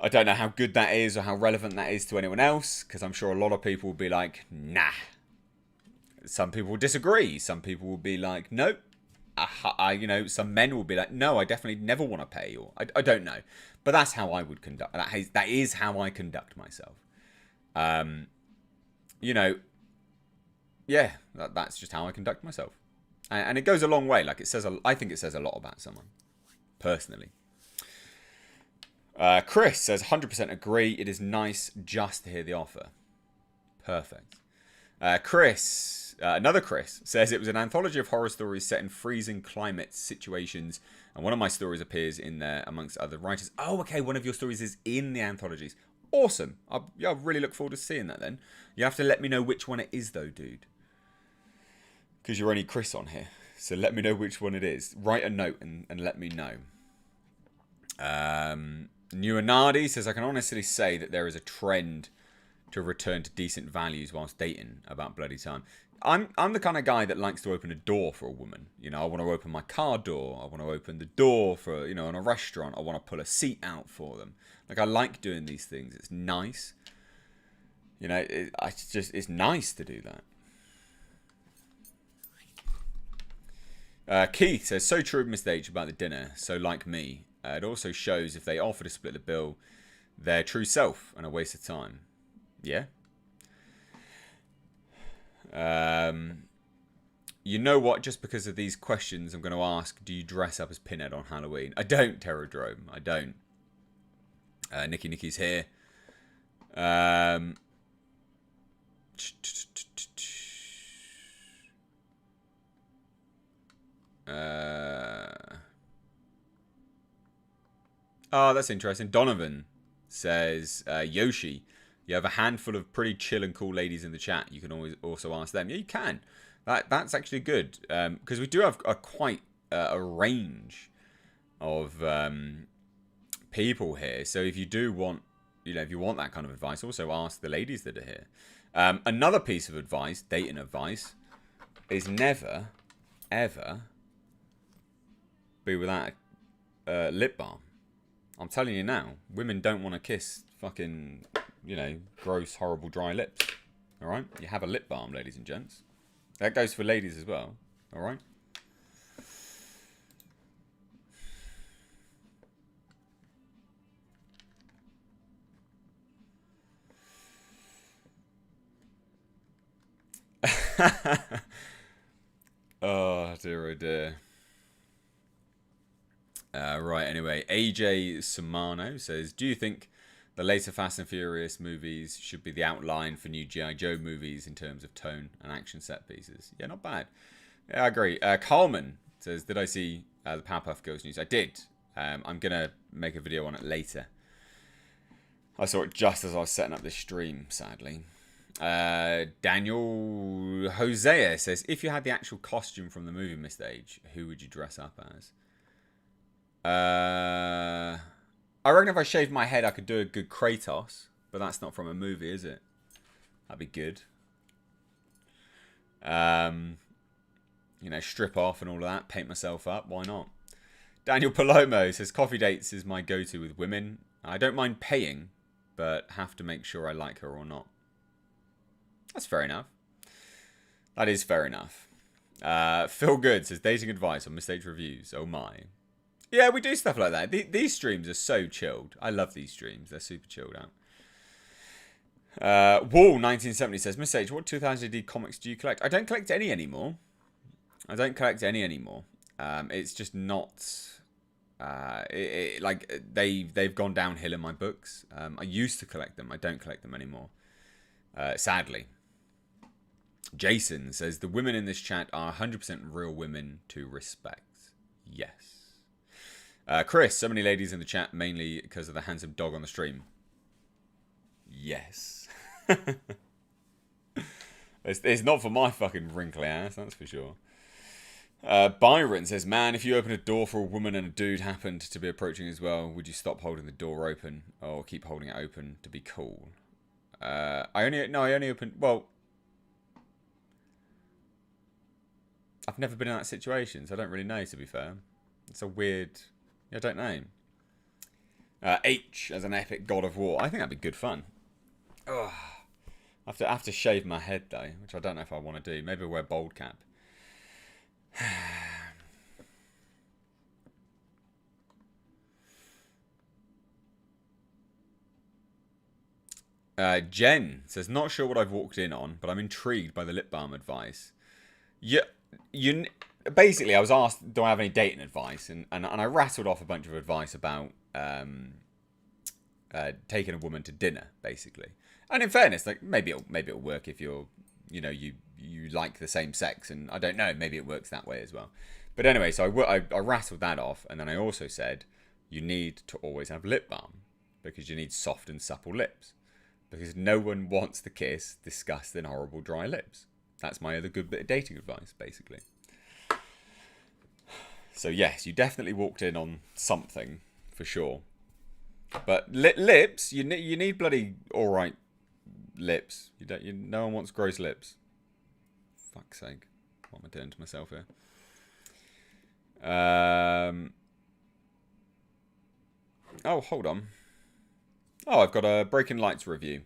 I don't know how good that is or how relevant that is to anyone else, because I'm sure a lot of people will be like, nah. Some people will disagree. Some people will be like, nope. You know, some men will be like, no, I definitely never want to pay. Or I don't know. But that's how I would conduct. That is how I conduct myself. You know, yeah, that's just how I conduct myself. And it goes a long way. Like, I think it says a lot about someone, personally. Chris says, 100% agree. It is nice just to hear the offer. Perfect. Another Chris, says it was an anthology of horror stories set in freezing climate situations. And one of my stories appears in there amongst other writers. Oh, okay. One of your stories is in the anthologies. Awesome. I really look forward to seeing that then. You have to let me know which one it is, though, dude. Because you're only Chris on here. So let me know which one it is. Write a note and let me know. Newanadi says, I can honestly say that there is a trend to return to decent values whilst dating about bloody time. I'm the kind of guy that likes to open a door for a woman. You know, I want to open my car door. I want to open the door for, you know, in a restaurant. I want to pull a seat out for them. Like, I like doing these things. It's nice. You know, it's nice to do that. Keith says, so true of Mr. H about the dinner. So like me. It also shows if they offer to split the bill, their true self and a waste of time. Yeah. You know what? Just because of these questions, I'm going to ask, do you dress up as Pinhead on Halloween? I don't, Terradrome. I don't. Nicky's here. Oh, that's interesting. Donovan says, Yoshi, you have a handful of pretty chill and cool ladies in the chat. You can always also ask them. Yeah, you can. That's actually good. Because we do have quite a range of people here. So if you do want, you know, if you want that kind of advice, also ask the ladies that are here. Another piece of advice, dating advice, is never, ever be without lip balm. I'm telling you now, women don't want to kiss fucking, you know, gross, horrible, dry lips. All right? You have a lip balm, ladies and gents. That goes for ladies as well. All right? Oh, dear, oh, dear. Right, anyway, AJ Samano says, do you think the later Fast and Furious movies should be the outline for new G.I. Joe movies in terms of tone and action set pieces? Yeah, not bad. Yeah, I agree. Carlman says, did I see the Powerpuff Girls news? I did. I'm going to make a video on it later. I saw it just as I was setting up this stream, sadly. Daniel Hosea says, if you had the actual costume from the movie, Mr. H, who would you dress up as? I reckon if I shaved my head, I could do a good Kratos. But that's not from a movie, is it? That'd be good. You know, strip off and all of that. Paint myself up. Why not? Daniel Palomo says, coffee dates is my go-to with women. I don't mind paying, but have to make sure I like her or not. That's fair enough. That is fair enough. Phil Good says, dating advice on Mr. H reviews. Oh my. Yeah, we do stuff like that. These streams are so chilled. I love these streams. They're super chilled out. Wall1970 says, Mr. H, what 2000 AD comics do you collect? I don't collect any anymore. It's just not... like, they've gone downhill in my books. I used to collect them. I don't collect them anymore. Sadly. Jason says, the women in this chat are 100% real women to respect. Yes. Chris, so many ladies in the chat, mainly because of the handsome dog on the stream. Yes. It's not for my fucking wrinkly ass, that's for sure. Byron says, man, if you open a door for a woman and a dude happened to be approaching as well, would you stop holding the door open or keep holding it open to be cool? I only opened, well, I've never been in that situation, so I don't really know, to be fair. It's a weird, I don't know. H as an epic god of war. I think that'd be good fun. Ugh. I have to shave my head, though, which I don't know if I want to do. Maybe I'll wear a bald cap. Jen says, not sure what I've walked in on, but I'm intrigued by the lip balm advice. Basically, I was asked, do I have any dating advice? And I rattled off a bunch of advice about taking a woman to dinner, basically. And in fairness, like maybe it'll work if you're, you like the same sex, and I don't know, maybe it works that way as well. But anyway, so I rattled that off, and then I also said you need to always have lip balm because you need soft and supple lips, because no one wants to kiss disgusting, horrible, dry lips. That's my other good bit of dating advice, basically. So yes, you definitely walked in on something for sure. But lips, you need bloody all right lips. No one wants gross lips. Fuck's sake, what am I doing to myself here? Oh, hold on. Oh, I've got a Breaking Lights review.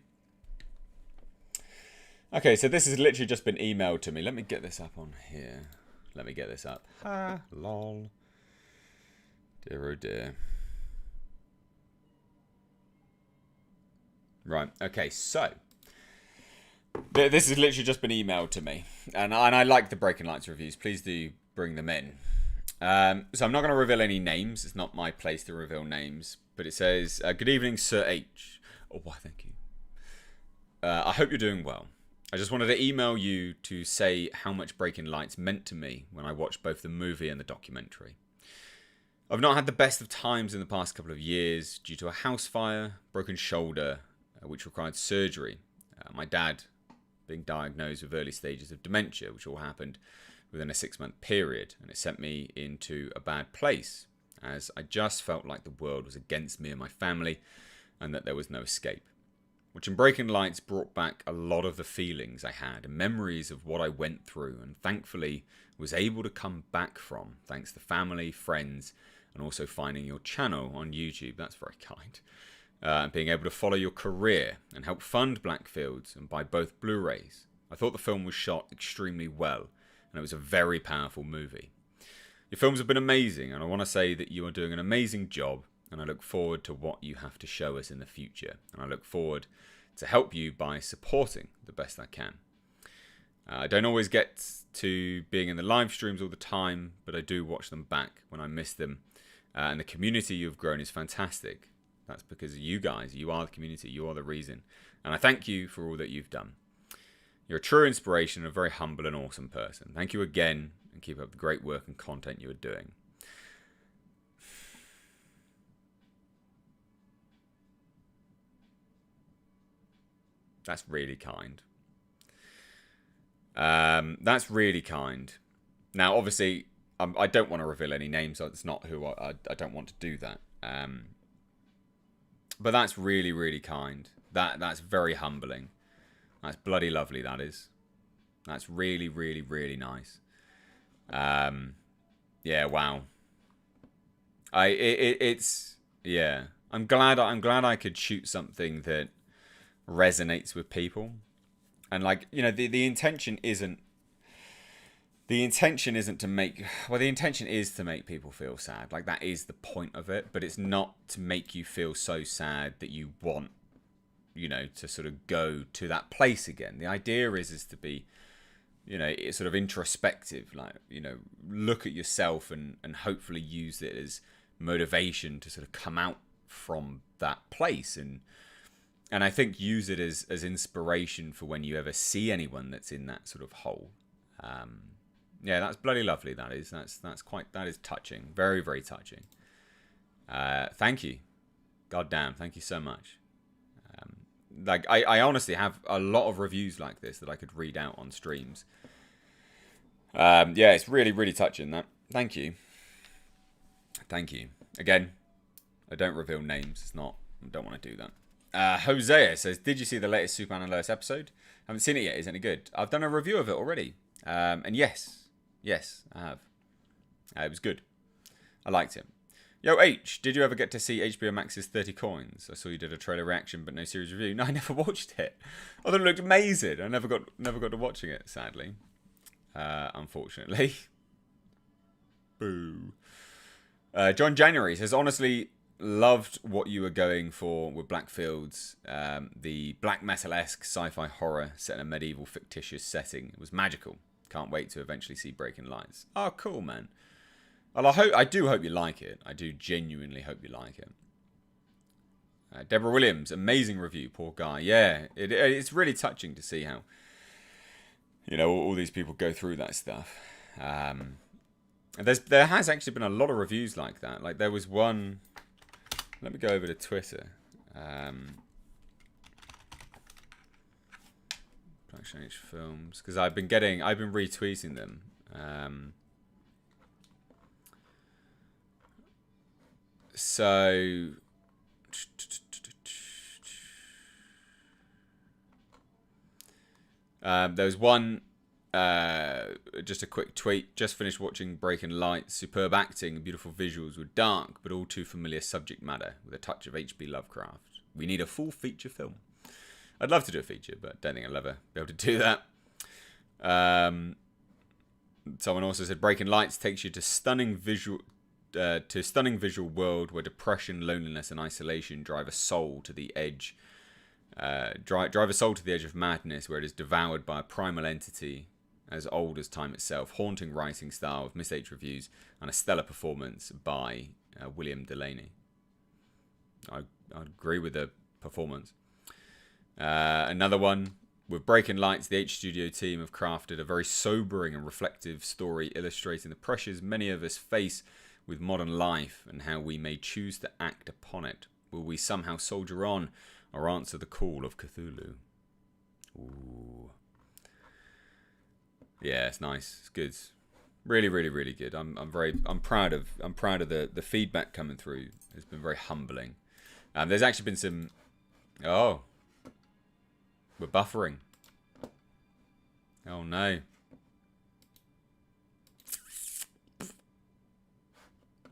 Okay, so this has literally just been emailed to me. Let me get this up on here. Let me get this up. Ha, lol. Dear oh dear. Right, okay, so this has literally just been emailed to me, and I like the Breaking Lights reviews. Please do bring them in. So I'm not going to reveal any names. It's not my place to reveal names, but it says, good evening, Sir H. Oh, why, thank you. I hope you're doing well. I just wanted to email you to say how much Breaking Lights meant to me when I watched both the movie and the documentary. I've not had the best of times in the past couple of years due to a house fire, broken shoulder, which required surgery. My dad being diagnosed with early stages of dementia, which all happened within a 6-month period, and it sent me into a bad place, as I just felt like the world was against me and my family, and that there was no escape. Watching Breaking Lights brought back a lot of the feelings I had and memories of what I went through, and thankfully was able to come back from, thanks to family, friends, and also finding your channel on YouTube. That's very kind. Being able to follow your career and help fund Blackfields and buy both Blu-rays. I thought the film was shot extremely well, and it was a very powerful movie. Your films have been amazing, and I want to say that you are doing an amazing job, and I look forward to what you have to show us in the future. And I look forward to help you by supporting the best I can. I don't always get to being in the live streams all the time, but I do watch them back when I miss them. And the community you've grown is fantastic. That's because of you guys. You are the community. You are the reason. And I thank you for all that you've done. You're a true inspiration and a very humble and awesome person. Thank you again, and keep up the great work and content you are doing. That's really kind. That's really kind. Now, obviously, I don't want to reveal any names. It's not who I don't want to do that. But that's really, really kind. That's very humbling. That's bloody lovely, that is. That's really, really, really nice. Yeah, wow. It's yeah. I'm glad I could shoot something that resonates with people. And like, the intention isn't to make, well, the intention is to make people feel sad. Like, that is the point of it, but it's not to make you feel so sad that you want, to sort of go to that place again. The idea is to be, it's sort of introspective, like, look at yourself and hopefully use it as motivation to sort of come out from that place and And I think use it as inspiration for when you ever see anyone that's in that sort of hole. Yeah, that's bloody lovely. That is. That is touching. Very, very touching. Thank you. God damn. Thank you so much. Like I honestly have a lot of reviews like this that I could read out on streams. Yeah, it's really, really touching. That. Thank you. Thank you. Again, I don't reveal names. It's not. I don't want to do that. Hosea says, "Did you see the latest Superman and Lois episode? Haven't seen it yet. Isn't it good? I've done a review of it already. And yes, I have. It was good. I liked it. Yo, H, did you ever get to see HBO Max's 30 Coins? I saw you did a trailer reaction, but no series review. No, I never watched it. I thought it looked amazing. I never got to watching it, sadly. Unfortunately. Boo. John January says, honestly, loved what you were going for with Blackfields. The black metal-esque sci-fi horror set in a medieval fictitious setting. It was magical. Can't wait to eventually see Breaking Lights. Oh, cool, man. Well, I do hope you like it. I do genuinely hope you like it. Deborah Williams, amazing review. Poor guy. Yeah, it's really touching to see how, all these people go through that stuff. There has actually been a lot of reviews like that. Like there was one. Let me go over to Twitter. Production H Films, because I've been retweeting them. So there was one, just a quick tweet. Just finished watching Breaking Lights. Superb acting and beautiful visuals with dark but all too familiar subject matter with a touch of H.P. Lovecraft. We need a full feature film. I'd love to do a feature, but don't think I'll ever be able to do that. Someone also said Breaking Lights takes you to stunning visual world where depression, loneliness, and isolation drive a soul to the edge. Drive a soul to the edge of madness, where it is devoured by a primal entity as old as time itself. Haunting writing style with Miss H reviews and a stellar performance by William Delaney. I agree with the performance. Another one. With Breaking Lights, the H Studio team have crafted a very sobering and reflective story illustrating the pressures many of us face with modern life and how we may choose to act upon it. Will we somehow soldier on or answer the call of Cthulhu? Ooh. Yeah, it's nice. It's good. Really, really, really good. I'm proud of the feedback coming through. It's been very humbling. There's actually been some. Oh, we're buffering. Oh no.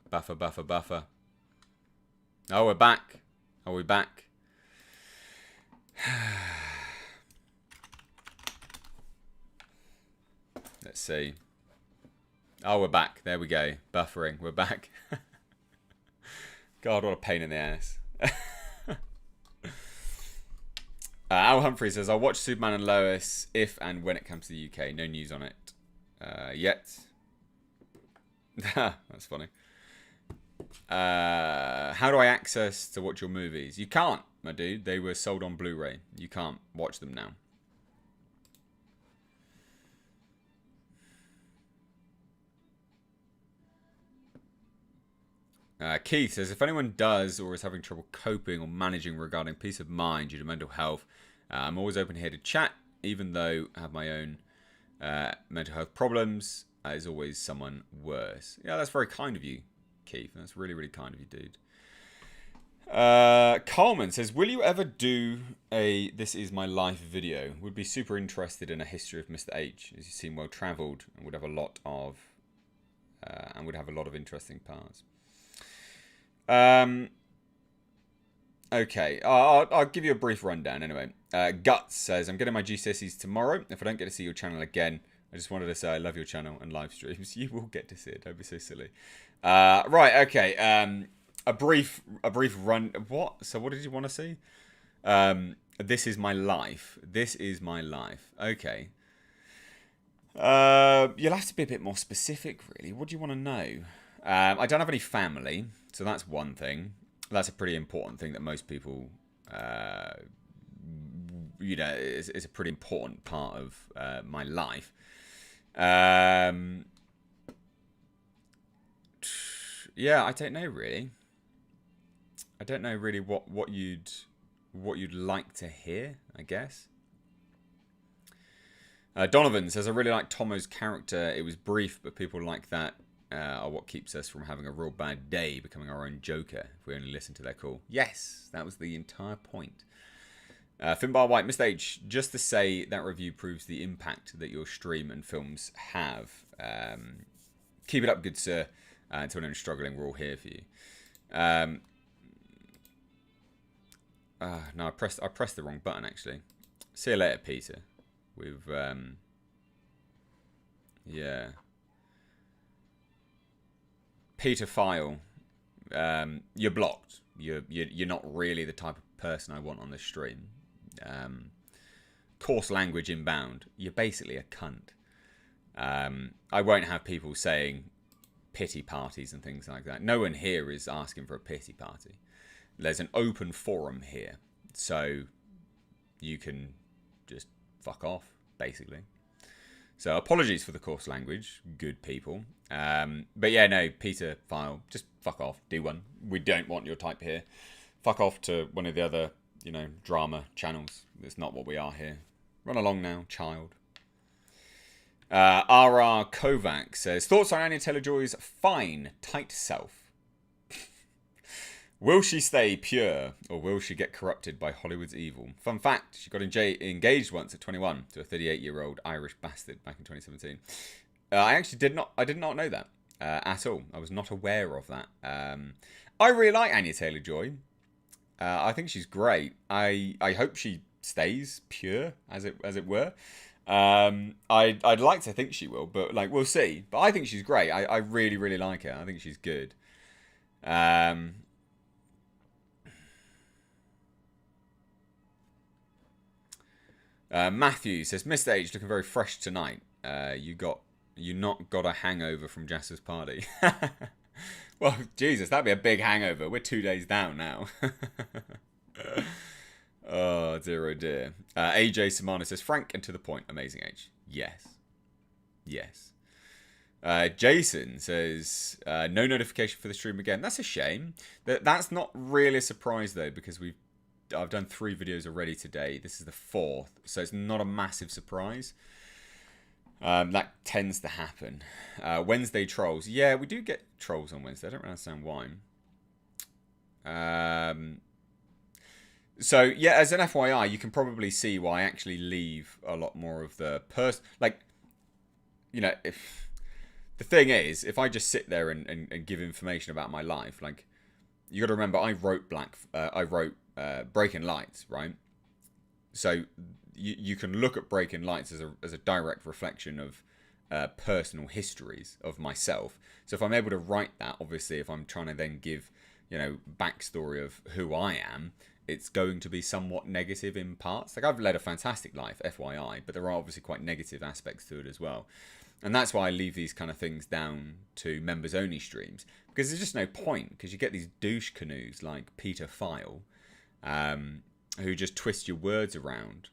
Buffer. Oh, we're back. Are we back? Let's see. Oh, we're back. There we go. Buffering. We're back. God, what a pain in the ass. Al Humphrey says, I'll watch Superman and Lois if and when it comes to the UK. No news on it yet. That's funny. How do I access to watch your movies? You can't, my dude. They were sold on Blu-ray. You can't watch them now. Keith says, if anyone does or is having trouble coping or managing regarding peace of mind due to mental health, I'm always open here to chat, even though I have my own mental health problems. There's always someone worse. Yeah, that's very kind of you, Keith. That's really, really kind of you, dude. Coleman says, will you ever do a This Is My Life video? Would be super interested in a history of Mr. H, as you seem well travelled and would have a lot of interesting parts. Okay, I'll give you a brief rundown anyway. Guts says, I'm getting my GCSEs tomorrow. If I don't get to see your channel again, I just wanted to say I love your channel and live streams. You will get to see it. Don't be so silly. Right, okay. A brief run. What? So what did you want to see? This is my life. This is my life. Okay. You'll have to be a bit more specific, really. What do you want to know? I don't have any family, so that's one thing. That's a pretty important thing that most people you know, is a pretty important part of my life. Yeah, I don't know really. I don't know really what you'd like to hear, I guess. Donovan says, I really like Tomo's character. It was brief, but people like that are what keeps us from having a real bad day, becoming our own Joker, if we only listen to their call. Yes, that was the entire point. Finbar White, Mr. H, just to say that review proves the impact that your stream and films have. Keep it up, good sir. Until anyone's struggling, we're all here for you. No, I pressed the wrong button, actually. See you later, Peter. With, yeah. Peter File, you're blocked. You're not really the type of person I want on this stream. Coarse language inbound. You're basically a cunt. I won't have people saying pity parties and things like that. No one here is asking for a pity party. There's an open forum here, so you can just fuck off, basically. So apologies for the coarse language, good people. But yeah, no, Peter File, just fuck off. Do one. We don't want your type here. Fuck off to one of the other, you know, drama channels. That's not what we are here. Run along now, child. R.R. Kovac says, thoughts on Anya Taylor-Joy's fine, tight self? Will she stay pure, or will she get corrupted by Hollywood's evil? Fun fact, she got engaged once at 21 to a 38-year-old Irish bastard back in 2017. I did not know that at all. I was not aware of that. I really like Anya Taylor-Joy. I think she's great. I hope she stays pure, as it were. I'd like to think she will, but like we'll see. But I think she's great. I really, really like her. I think she's good. Matthew says, Mr. H looking very fresh tonight. You not got a hangover from Jasper's party. Well, Jesus, that'd be a big hangover. We're 2 days down now. Oh dear, oh dear. AJ Samana says, frank and to the point. Amazing H. Yes. Yes. Jason says, no notification for the stream again. That's a shame. That's not really a surprise though, because I've done 3 videos already today. This is the 4th, so it's not a massive surprise. That tends to happen. Wednesday trolls. Yeah, we do get trolls on Wednesday. I don't really understand why. So, yeah, as an FYI, you can probably see why I actually leave a lot more of the like, you know, if the thing is, if I just sit there and give information about my life, like, you got to remember, I wrote Breaking Lights, right? So you can look at Breaking Lights as a direct reflection of personal histories of myself. So if I'm able to write that, obviously, if I'm trying to then give, you know, backstory of who I am, it's going to be somewhat negative in parts. Like, I've led a fantastic life, FYI, but there are obviously quite negative aspects to it as well. And that's why I leave these kind of things down to members-only streams, because there's just no point, because you get these douche canoes like Peter File, who just twist your words around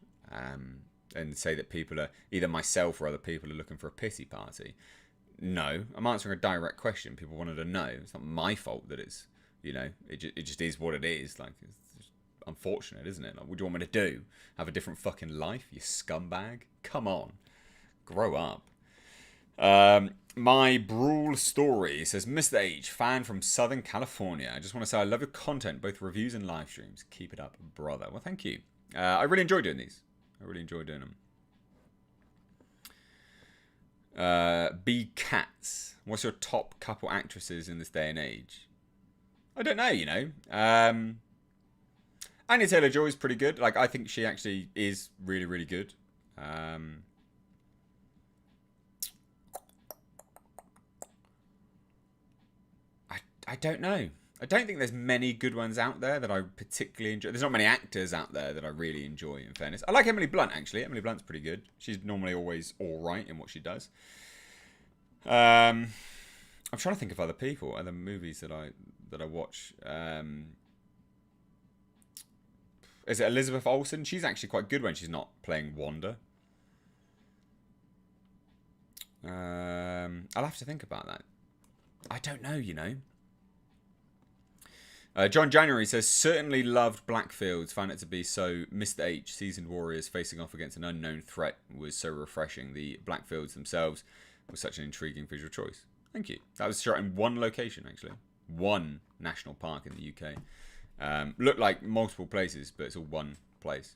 and say that people are, either myself or other people are looking for a pity party. No, I'm answering a direct question. People wanted to know. It's not my fault that it's, you know, it just is what it is. Like, it's unfortunate, isn't it? Like, what do you want me to do? Have a different fucking life, you scumbag? Come on. Grow up. My Brawl Story says, Mr. H, fan from Southern California. I just want to say I love your content, both reviews and live streams. Keep it up, brother. Well, thank you. I really enjoy doing these. I really enjoy doing them. B Cats. What's your top couple actresses in this day and age? I don't know, you know. Anya Taylor-Joy is pretty good. Like, I think she actually is really, really good. I don't know. I don't think there's many good ones out there that I particularly enjoy. There's not many actors out there that I really enjoy, in fairness. I like Emily Blunt, actually. Emily Blunt's pretty good. She's normally always all right in what she does. I'm trying to think of other people, other movies that I watch. Is it Elizabeth Olsen? She's actually quite good when she's not playing Wanda. I'll have to think about that. I don't know, you know. John January says, certainly loved Blackfields. Found it to be so Mr. H, seasoned warriors facing off against an unknown threat was so refreshing. The Blackfields themselves was such an intriguing visual choice. Thank you. That was shot in one location, actually. One national park in the UK. Looked like multiple places, but it's all one place.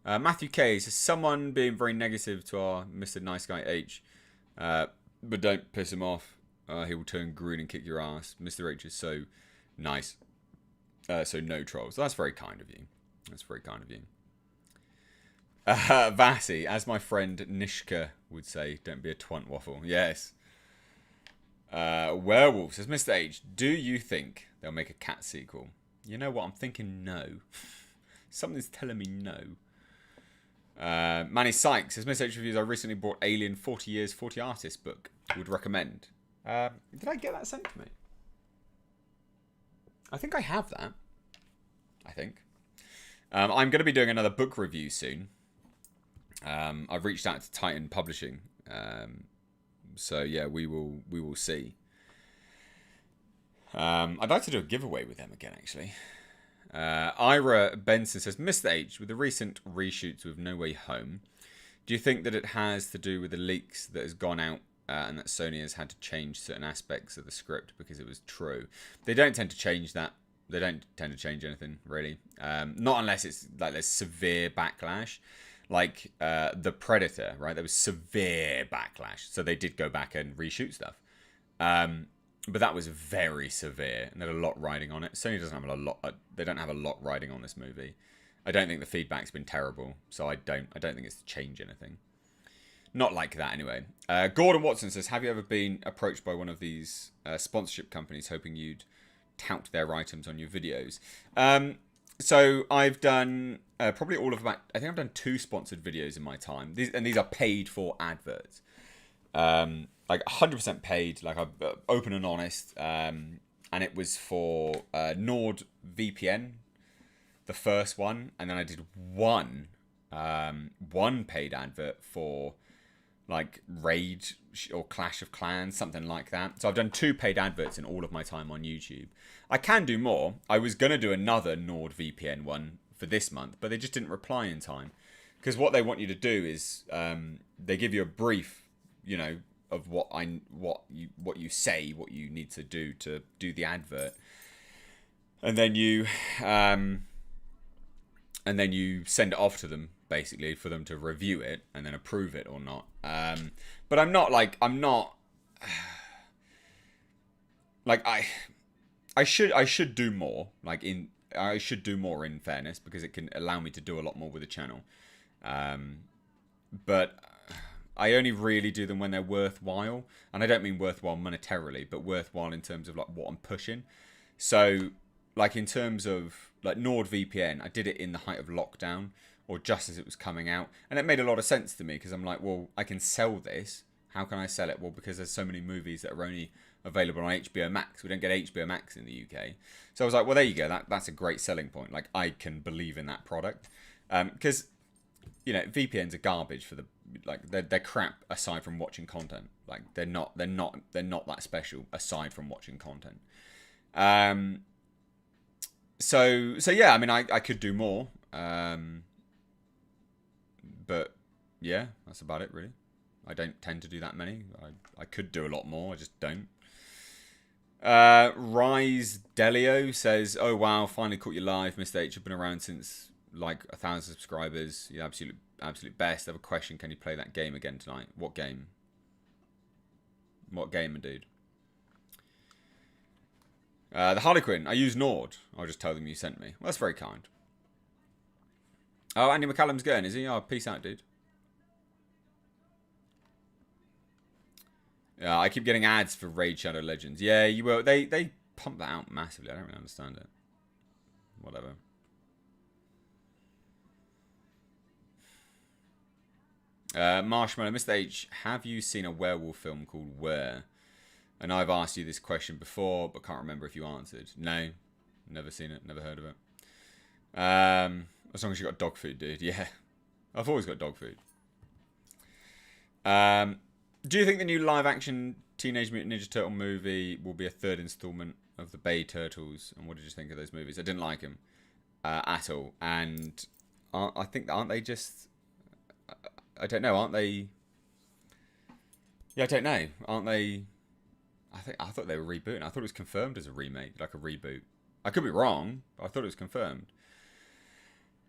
Matthew K says, someone being very negative to our Mr. Nice Guy H. But don't piss him off. He will turn green and kick your ass. Mr. H is so nice. So no trolls. That's very kind of you. That's very kind of you. Vasi, as my friend Nishka would say, don't be a twant waffle. Yes. Werewolf says, Mr. H, do you think they'll make a cat sequel? You know what? I'm thinking no. Something's telling me no. Manny Sykes says, Mr. H reviews, I recently bought Alien 40 Years, 40 Artists book. Would recommend. Did I get that sent to me? I think I have that. I think. I'm going to be doing another book review soon. I've reached out to Titan Publishing. So yeah, we will see. I'd like to do a giveaway with them again, actually. Ira Benson says, Mr. H, with the recent reshoots with No Way Home, do you think that it has to do with the leaks that has gone out and that Sony has had to change certain aspects of the script because it was true? They don't tend to change that. They don't tend to change anything, really. Not unless it's like there's severe backlash. Like The Predator, right? There was severe backlash. So they did go back and reshoot stuff. But that was very severe, and there had a lot riding on it. Sony doesn't have a lot. They don't have a lot riding on this movie. I don't think the feedback's been terrible, so I don't think it's to change anything. Not like that, anyway. Gordon Watson says, "Have you ever been approached by one of these sponsorship companies hoping you'd tout their items on your videos?" So I've done probably all of about. I think I've done 2 sponsored videos in my time. These are paid for adverts. Like 100% paid, like I'm open and honest, and it was for NordVPN, the first one, and then I did one paid advert for like Raid or Clash of Clans, something like that. So I've done 2 paid adverts in all of my time on YouTube. I can do more. I was gonna do another NordVPN one for this month, but they just didn't reply in time, because what they want you to do is they give you a brief, you know, of what you say, what you need to do the advert, and then you send it off to them, basically, for them to review it and then approve it or not. But I'm not I should do more, I should do more, in fairness, because it can allow me to do a lot more with the channel. But I only really do them when they're worthwhile, and I don't mean worthwhile monetarily, but worthwhile in terms of like what I'm pushing. So, like in terms of like NordVPN, I did it in the height of lockdown, or just as it was coming out, and it made a lot of sense to me, because I'm like, well, I can sell this. How can I sell it? Well, because there's so many movies that are only available on HBO Max. We don't get HBO Max in the UK, so I was like, well, there you go. That's a great selling point. Like, I can believe in that product, because you know, VPNs are garbage for the, like, they're crap aside from watching content. Like, they're not that special aside from watching content. So yeah, I mean, I could do more, but yeah, that's about it, really. I don't tend to do that many. I could do a lot more, I just don't. Rise Delio says, "Oh wow, finally caught you live, Mr. H. I've been around since like 1,000 subscribers. You're absolute best. I have a question. Can you play that game again tonight?" What game? What game, dude? The Harlequin. I use Nord. I'll just tell them you sent me. Well, that's very kind. Oh, Andy McCallum's going, is he? Oh, peace out, dude. Yeah, I keep getting ads for Raid Shadow Legends. Yeah, you will. They pump that out massively. I don't really understand it. Whatever. Marshmallow, Mr. H, have you seen a werewolf film called Where? And I've asked you this question before, but can't remember if you answered. No, never seen it, never heard of it. As long as you got dog food, dude. Yeah, I've always got dog food. Do you think the new live-action Teenage Mutant Ninja Turtle movie will be a third installment of the Bay Turtles? And what did you think of those movies? I didn't like them at all. And I think, aren't they just... I don't know, aren't they... Yeah, I don't know. Aren't they... I thought they were rebooting. I thought it was confirmed as a remake, like a reboot. I could be wrong, but I thought it was confirmed.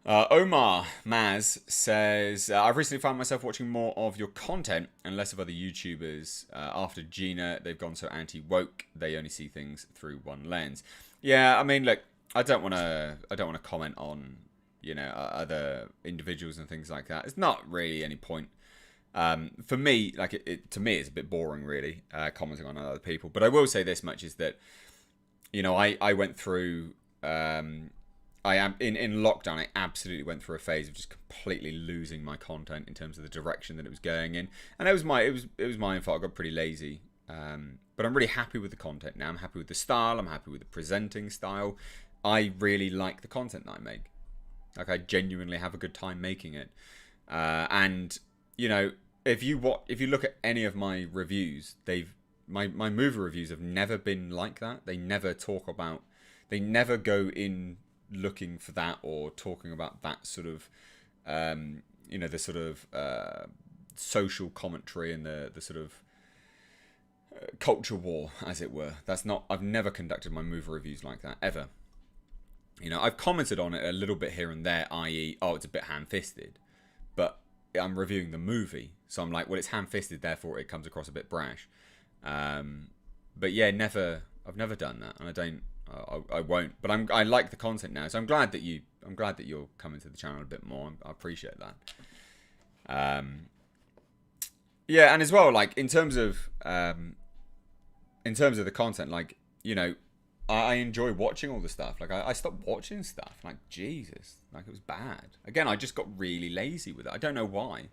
Omar Maz says, I've recently found myself watching more of your content and less of other YouTubers. After Gina, they've gone so anti-woke. They only see things through one lens. Yeah, I mean, look, I don't want to comment on, you know, other individuals and things like that. It's not really any point. For me, like to me, it's a bit boring, really, commenting on other people. But I will say this much is that, you know, I went through, I am in lockdown. I absolutely went through a phase of just completely losing my content in terms of the direction that it was going in, and it was my own fault. I got pretty lazy, but I'm really happy with the content now. I'm happy with the style. I'm happy with the presenting style. I really like the content that I make. Like, I genuinely have a good time making it, and you know, if you look at any of my reviews, my movie reviews have never been like that. They never go in looking for that or talking about that sort of, you know, the sort of social commentary and the sort of culture war, as it were. I've never conducted my movie reviews like that, ever. You know, I've commented on it a little bit here and there, i.e., oh, it's a bit ham-fisted. But I'm reviewing the movie, so I'm like, well, it's ham-fisted, therefore it comes across a bit brash. But yeah, I've never done that, and I won't. But I like the content now, so I'm glad that you're coming to the channel a bit more. I appreciate that. Yeah, and as well, like in terms of the content, like, you know, I enjoy watching all the stuff. Like, I stopped watching stuff. Like, Jesus, like, it was bad. Again, I just got really lazy with it. I don't know why.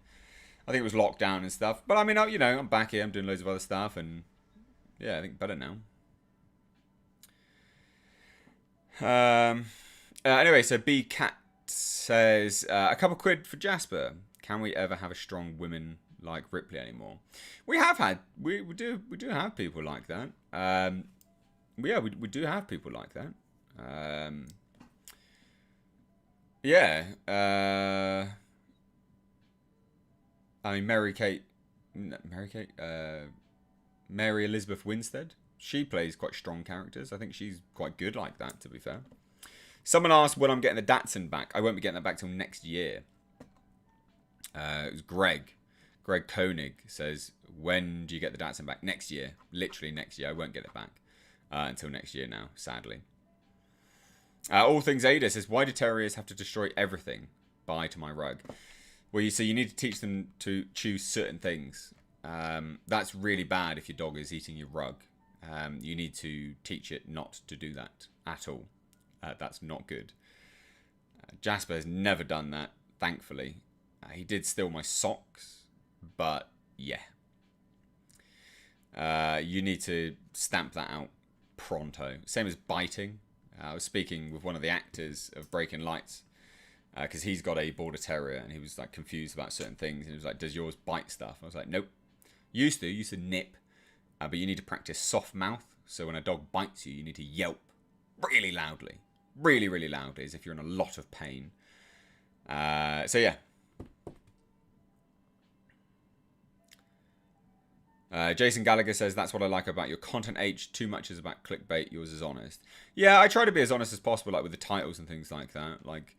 I think it was lockdown and stuff. But I mean, you know, I'm back here. I'm doing loads of other stuff, and yeah, I think better now. Anyway, so B Cat says, a couple quid for Jasper. Can we ever have a strong women like Ripley anymore? We have had. We do have people like that. Yeah, we do have people like that. Yeah. I mean, Mary Elizabeth Winstead. She plays quite strong characters. I think she's quite good like that, to be fair. Someone asked when I'm getting the Datsun back. I won't be getting that back till next year. It was Greg. Greg Koenig says, when do you get the Datsun back? Next year. Literally next year. I won't get it back until next year now, sadly. All Things Ada says, why do terriers have to destroy everything? Bye to my rug. Well, you need to teach them to choose certain things. That's really bad if your dog is eating your rug. You need to teach it not to do that at all. That's not good. Jasper has never done that, thankfully. He did steal my socks, but yeah. You need to stamp that out pronto. Same as biting. I was speaking with one of the actors of Breaking Lights, because he's got a border terrier, and he was like confused about certain things. And he was like, does yours bite stuff? I was like, nope. Used to nip. But you need to practice soft mouth. So when a dog bites you, you need to yelp really loudly. Really, really loudly, as if you're in a lot of pain. So yeah. Jason Gallagher says, that's what I like about your content, H. Too much is about clickbait. Yours is honest. Yeah, I try to be as honest as possible, like with the titles and things like that. Like,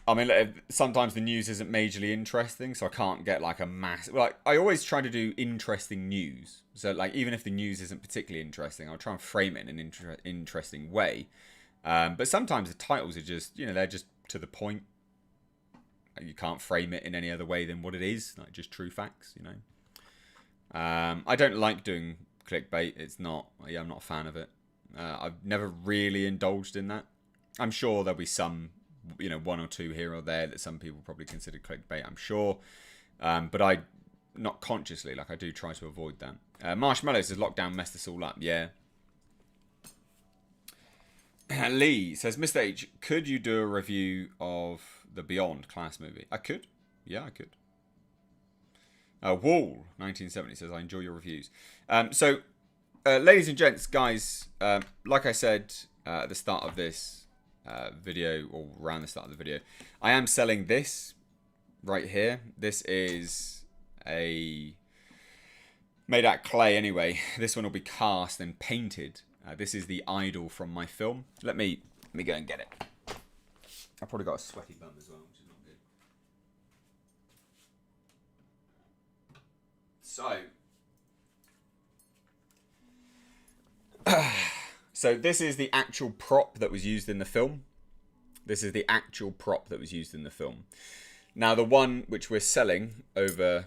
I mean, sometimes the news isn't majorly interesting, so I can't get like a mass. Like, I always try to do interesting news. So, like, even if the news isn't particularly interesting, I'll try and frame it in an interesting way. But sometimes the titles are just, you know, they're just to the point. You can't frame it in any other way than what it is, like just true facts, you know. I don't like doing clickbait. It's not. Yeah, I'm not a fan of it. I've never really indulged in that. I'm sure there'll be some you know, one or two here or there that some people probably consider clickbait, I'm sure. But I, not consciously, like I do try to avoid that. Marshmallow says lockdown messed us all up. Yeah. Lee says, Mr. H, could you do a review of the Beyond Class movie? I could. Yeah, I could. Wall 1970 says, I enjoy your reviews. Ladies and gents, guys, like I said at the start of this video, or around the start of the video, I am selling this right here. This is a made out of clay anyway. This one will be cast and painted. This is the idol from my film. Let me go and get it. I've probably got a sweaty bum as well, which is not good. So this is the actual prop that was used in the film. This is the actual prop that was used in the film. Now the one which we're selling over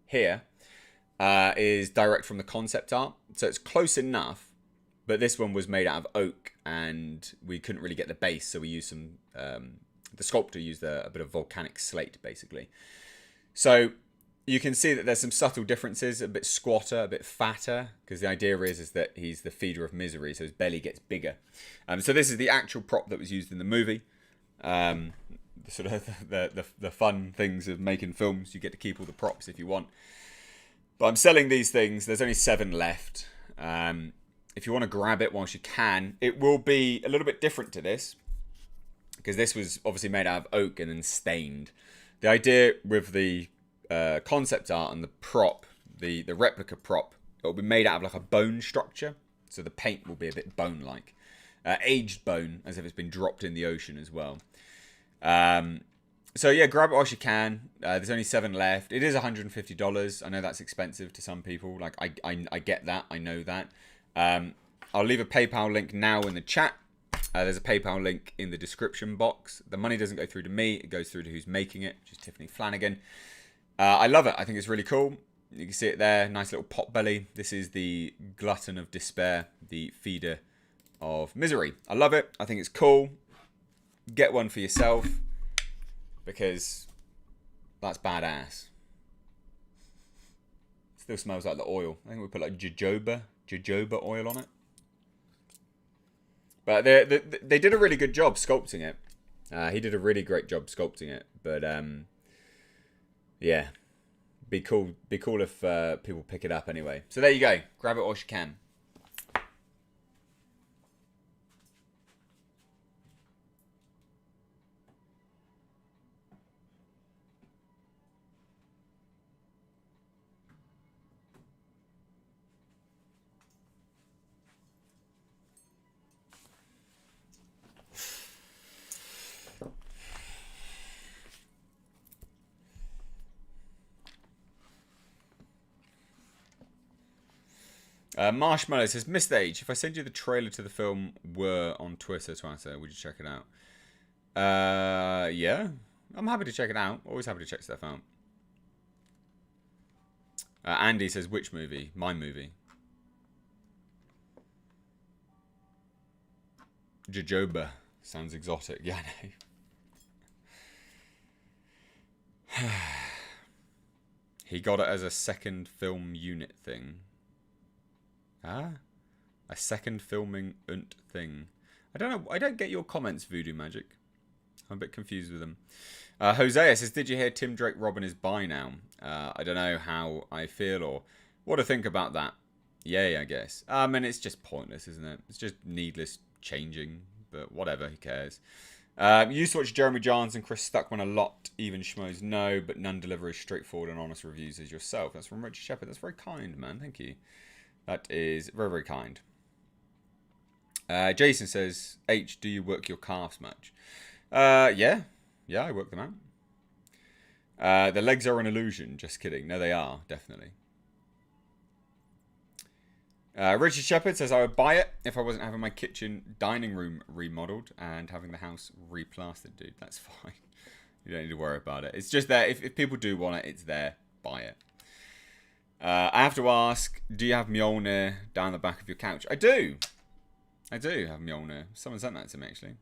here is direct from the concept art. So it's close enough, but this one was made out of oak and we couldn't really get the base. So we used some, the sculptor used a bit of volcanic slate basically. So you can see that there's some subtle differences, a bit squatter, a bit fatter, because the idea is that he's the feeder of misery, so his belly gets bigger. So this is the actual prop that was used in the movie. Sort of the fun things of making films, you get to keep all the props if you want. But I'm selling these things. There's only 7 left. If you want to grab it whilst you can, it will be a little bit different to this, because this was obviously made out of oak and then stained. The idea with the concept art and the prop, the replica prop, it will be made out of like a bone structure. So the paint will be a bit bone-like. Aged bone, as if it's been dropped in the ocean as well. So yeah, grab it whilst you can. There's only 7 left. It is $150. I know that's expensive to some people. Like I get that. I know that. I'll leave a PayPal link now in the chat. There's a PayPal link in the description box. The money doesn't go through to me. It goes through to who's making it, which is Tiffany Flanagan. I love it. I think it's really cool. You can see it there. Nice little pot belly. This is the glutton of despair, the feeder of misery. I love it. I think it's cool. Get one for yourself, because that's badass. Still smells like the oil. I think we put like jojoba oil on it. But they did a really good job sculpting it. He did a really great job sculpting it. But yeah, be cool if people pick it up anyway. So there you go. Grab it whilst you can. Marshmallow says, Mr. H, if I send you the trailer to the film were on Twitter, would you check it out? Yeah. I'm happy to check it out. Always happy to check stuff out. Andy says, which movie? My movie. Jojoba. Sounds exotic. Yeah, I know. He got it as a second film unit thing. Ah, a second filming thing. I don't know. I don't get your comments, Voodoo Magic. I'm a bit confused with them. Hosea says, did you hear Tim Drake Robin is bi now? I don't know how I feel or what to think about that. Yay, I guess. And it's just pointless, isn't it? It's just needless changing, but whatever, who cares? You used to watch Jeremy Johns and Chris Stuckman a lot. Even schmoes no, but none deliver as straightforward and honest reviews as yourself. That's from Richard Shepherd. That's very kind, man. Thank you. That is very, very kind. Jason says, H, do you work your calves much? Yeah. Yeah, I work them out. The legs are an illusion. Just kidding. No, they are, definitely. Richard Shepherd says, I would buy it if I wasn't having my kitchen dining room remodeled and having the house replastered, dude. That's fine. You don't need to worry about it. It's just there. If people do want it, it's there. Buy it. I have to ask, do you have Mjolnir down the back of your couch? I do. I do have Mjolnir. Someone sent that to me, actually.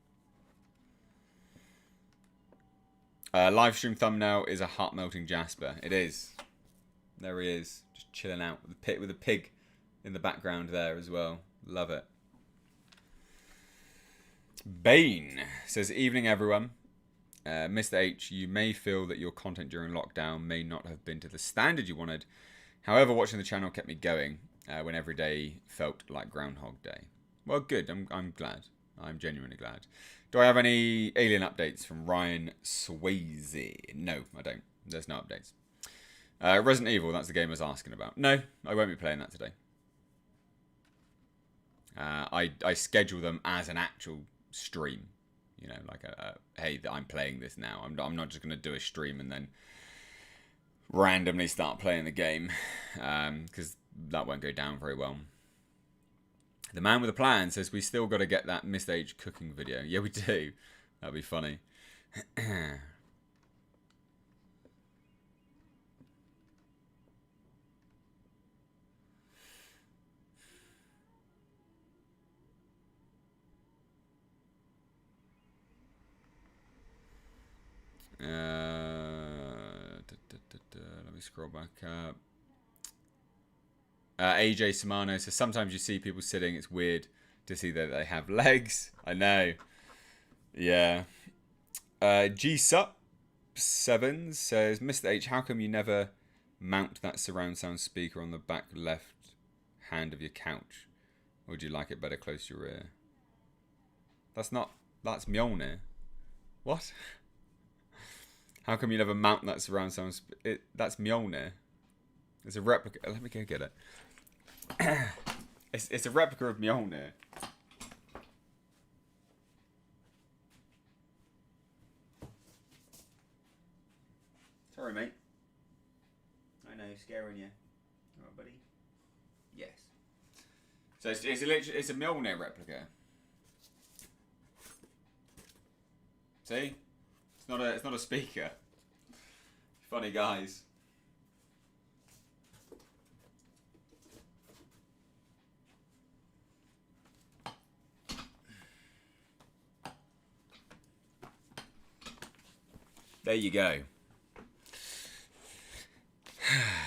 Live stream thumbnail is a heart melting Jasper. It is. There he is, just chilling out with a pig in the background there as well. Love it. Bane says, evening everyone. Mr. H, you may feel that your content during lockdown may not have been to the standard you wanted. However, watching the channel kept me going when every day felt like Groundhog Day. Well, good. I'm glad. I'm genuinely glad. Do I have any alien updates from Ryan Swayze? No, I don't. There's no updates. Resident Evil, that's the game I was asking about. No, I won't be playing that today. I schedule them as an actual stream. You know, like hey, I'm playing this now. I'm not just going to do a stream and then randomly start playing the game, because that won't go down very well. The man with a plan says, we still got to get that Mr. H cooking video. Yeah, we do. That'd be funny. Let me scroll back up. AJ Samano says, sometimes you see people sitting, it's weird to see that they have legs. I know. Yeah. G-Sup7 says, Mr. H, how come you never mount that surround sound speaker on the back left hand of your couch? Or would you like it better close to your ear? That's Mjolnir. What? How come you never mount that surround sound? That's Mjolnir. It's a replica. Let me go get it. It's a replica of Mjolnir. Sorry, mate. I know, scaring you. Alright, buddy. Yes. So it's a Mjolnir replica. See? It's not a speaker. Funny guys. There you go.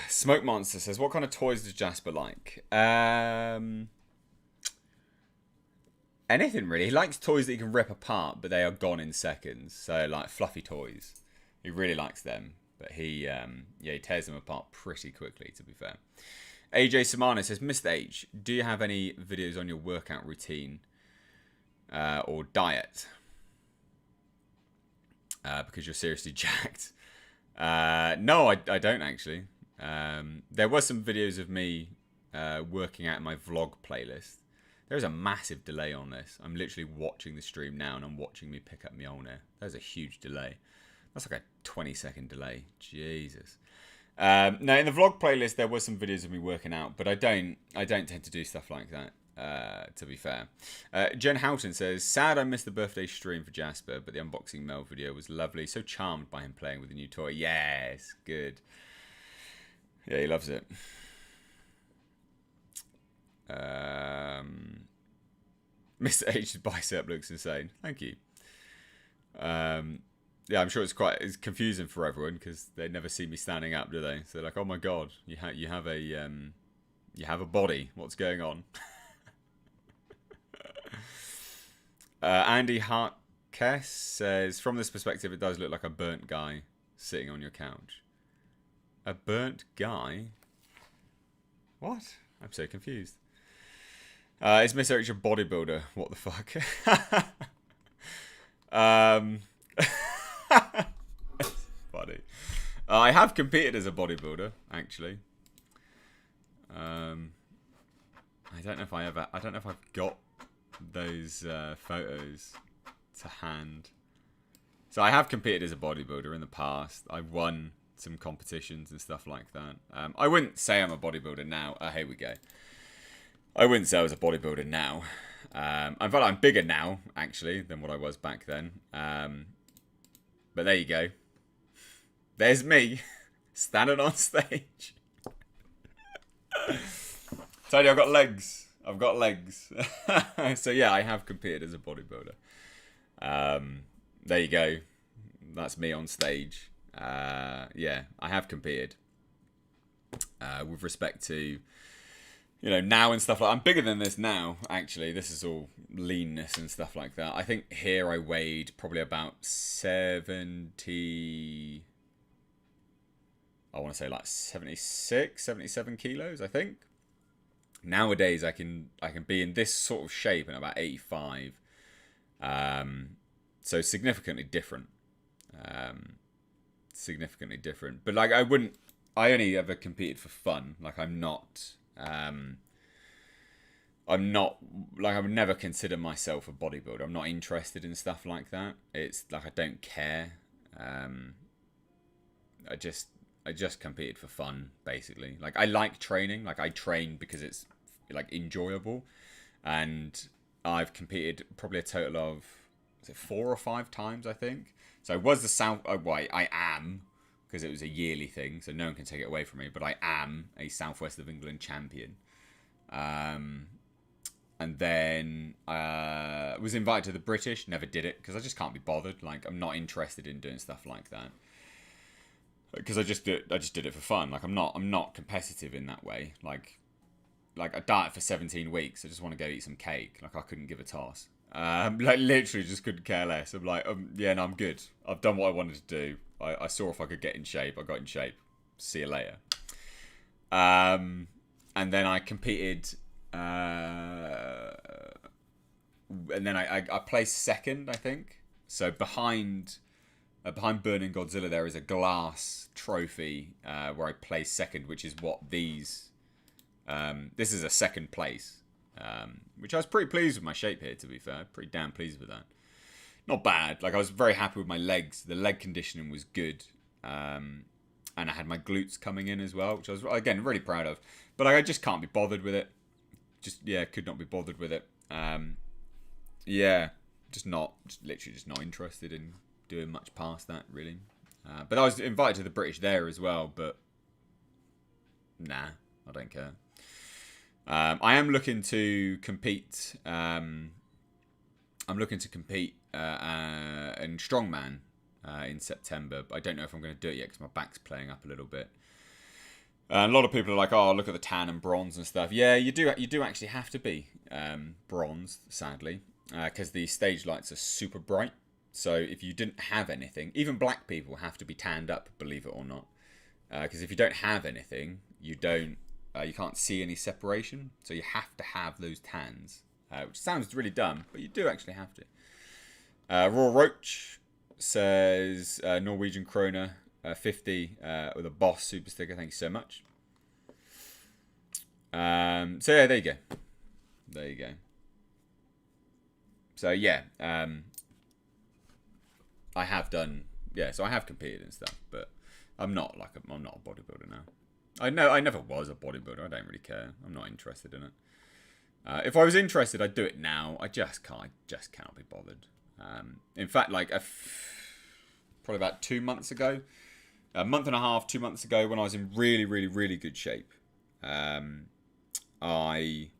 Smoke Monster says, what kind of toys does Jasper like? Anything really. He likes toys that he can rip apart, but they are gone in seconds. So like fluffy toys. He really likes them. But he tears them apart pretty quickly, to be fair. AJ Samana says, Mr. H, do you have any videos on your workout routine or diet? Because you're seriously jacked. No, I don't actually. There were some videos of me working out in my vlog playlist. There's a massive delay on this. I'm literally watching the stream now and I'm watching me pick up Mjolnir. There's a huge delay. That's like a 20-second delay. Jesus. No, in the vlog playlist there were some videos of me working out, but I don't tend to do stuff like that. To be fair. Jen Houghton says, sad I missed the birthday stream for Jasper, but the unboxing mail video was lovely. So charmed by him playing with the new toy. Yes, good. Yeah, he loves it. Mr. H's bicep looks insane. Thank you. Yeah, I'm sure it's confusing for everyone because they never see me standing up, do they? So they're like, oh my god, you have a body. What's going on? Andy Hartkess says, from this perspective, it does look like a burnt guy sitting on your couch. A burnt guy? What? I'm so confused. Is Mr. H a bodybuilder? What the fuck? It's funny. I have competed as a bodybuilder, actually. I don't know if I've got those photos to hand. So I have competed as a bodybuilder in the past. I've won some competitions and stuff like that. I wouldn't say I'm a bodybuilder now. Here we go. I wouldn't say I was a bodybuilder now. In fact, I'm bigger now, actually, than what I was back then. But there you go. There's me, standing on stage. Tony, I've got legs. I've got legs. So yeah, I have competed as a bodybuilder. There you go. That's me on stage. Yeah, I have competed. With respect to, now and stuff like I'm bigger than this now, actually. This is all leanness and stuff like that. I think here I weighed probably about 70, I want to say like 76, 77 kilos, I think. Nowadays I can be in this sort of shape at about 85. So significantly different. Significantly different. But like I only ever competed for fun. Like I would never consider myself a bodybuilder. I'm not interested in stuff like that. It's like I don't care. I just competed for fun, basically. Like I like training. Like I train because it's like enjoyable, and I've competed probably a total of 4 or 5 times, I think. So I was the South. I am, because it was a yearly thing, so no one can take it away from me. But I am a Southwest of England champion. And then was invited to the British. Never did it because I just can't be bothered. Like I'm not interested in doing stuff like that. Because I just did it for fun. Like I'm not competitive in that way. Like I diet for 17 weeks. I just want to go eat some cake. Like I couldn't give a toss. Like literally just couldn't care less. I'm like, yeah, no, I'm good. I've done what I wanted to do. I saw if I could get in shape. I got in shape. See you later. And then I competed. And then I placed second, I think. So behind Burning Godzilla, there is a glass trophy where I placed second, which is what these. This is a second place, which I was pretty pleased with my shape here. To be fair, pretty damn pleased with that. Not bad. Like I was very happy with my legs. The leg conditioning was good, and I had my glutes coming in as well, which I was again really proud of. But like, I just can't be bothered with it. Could not be bothered with it. Literally just not interested in doing much past that, really. But I was invited to the British there as well, but nah, I don't care. I am looking to compete. I'm looking to compete in strongman in September, but I don't know if I'm going to do it yet because my back's playing up a little bit. A lot of people are like, "Oh, look at the tan and bronze and stuff." Yeah, you do actually have to be bronze, sadly, because the stage lights are super bright. So if you didn't have anything, even black people have to be tanned up, believe it or not, because if you don't have anything, you can't see any separation. So you have to have those tans, which sounds really dumb, but you do actually have to. Raw Roach says Norwegian kroner 50 with a boss super sticker. Thank you so much. So yeah, there you go. There you go. So yeah, I have done, so I have competed and stuff, but I'm not a bodybuilder now. I never was a bodybuilder. I don't really care. I'm not interested in it. If I was interested, I'd do it now. I just cannot be bothered. In fact, like probably about 2 months ago, a month and a half, 2 months ago, when I was in really, really, really good shape, when I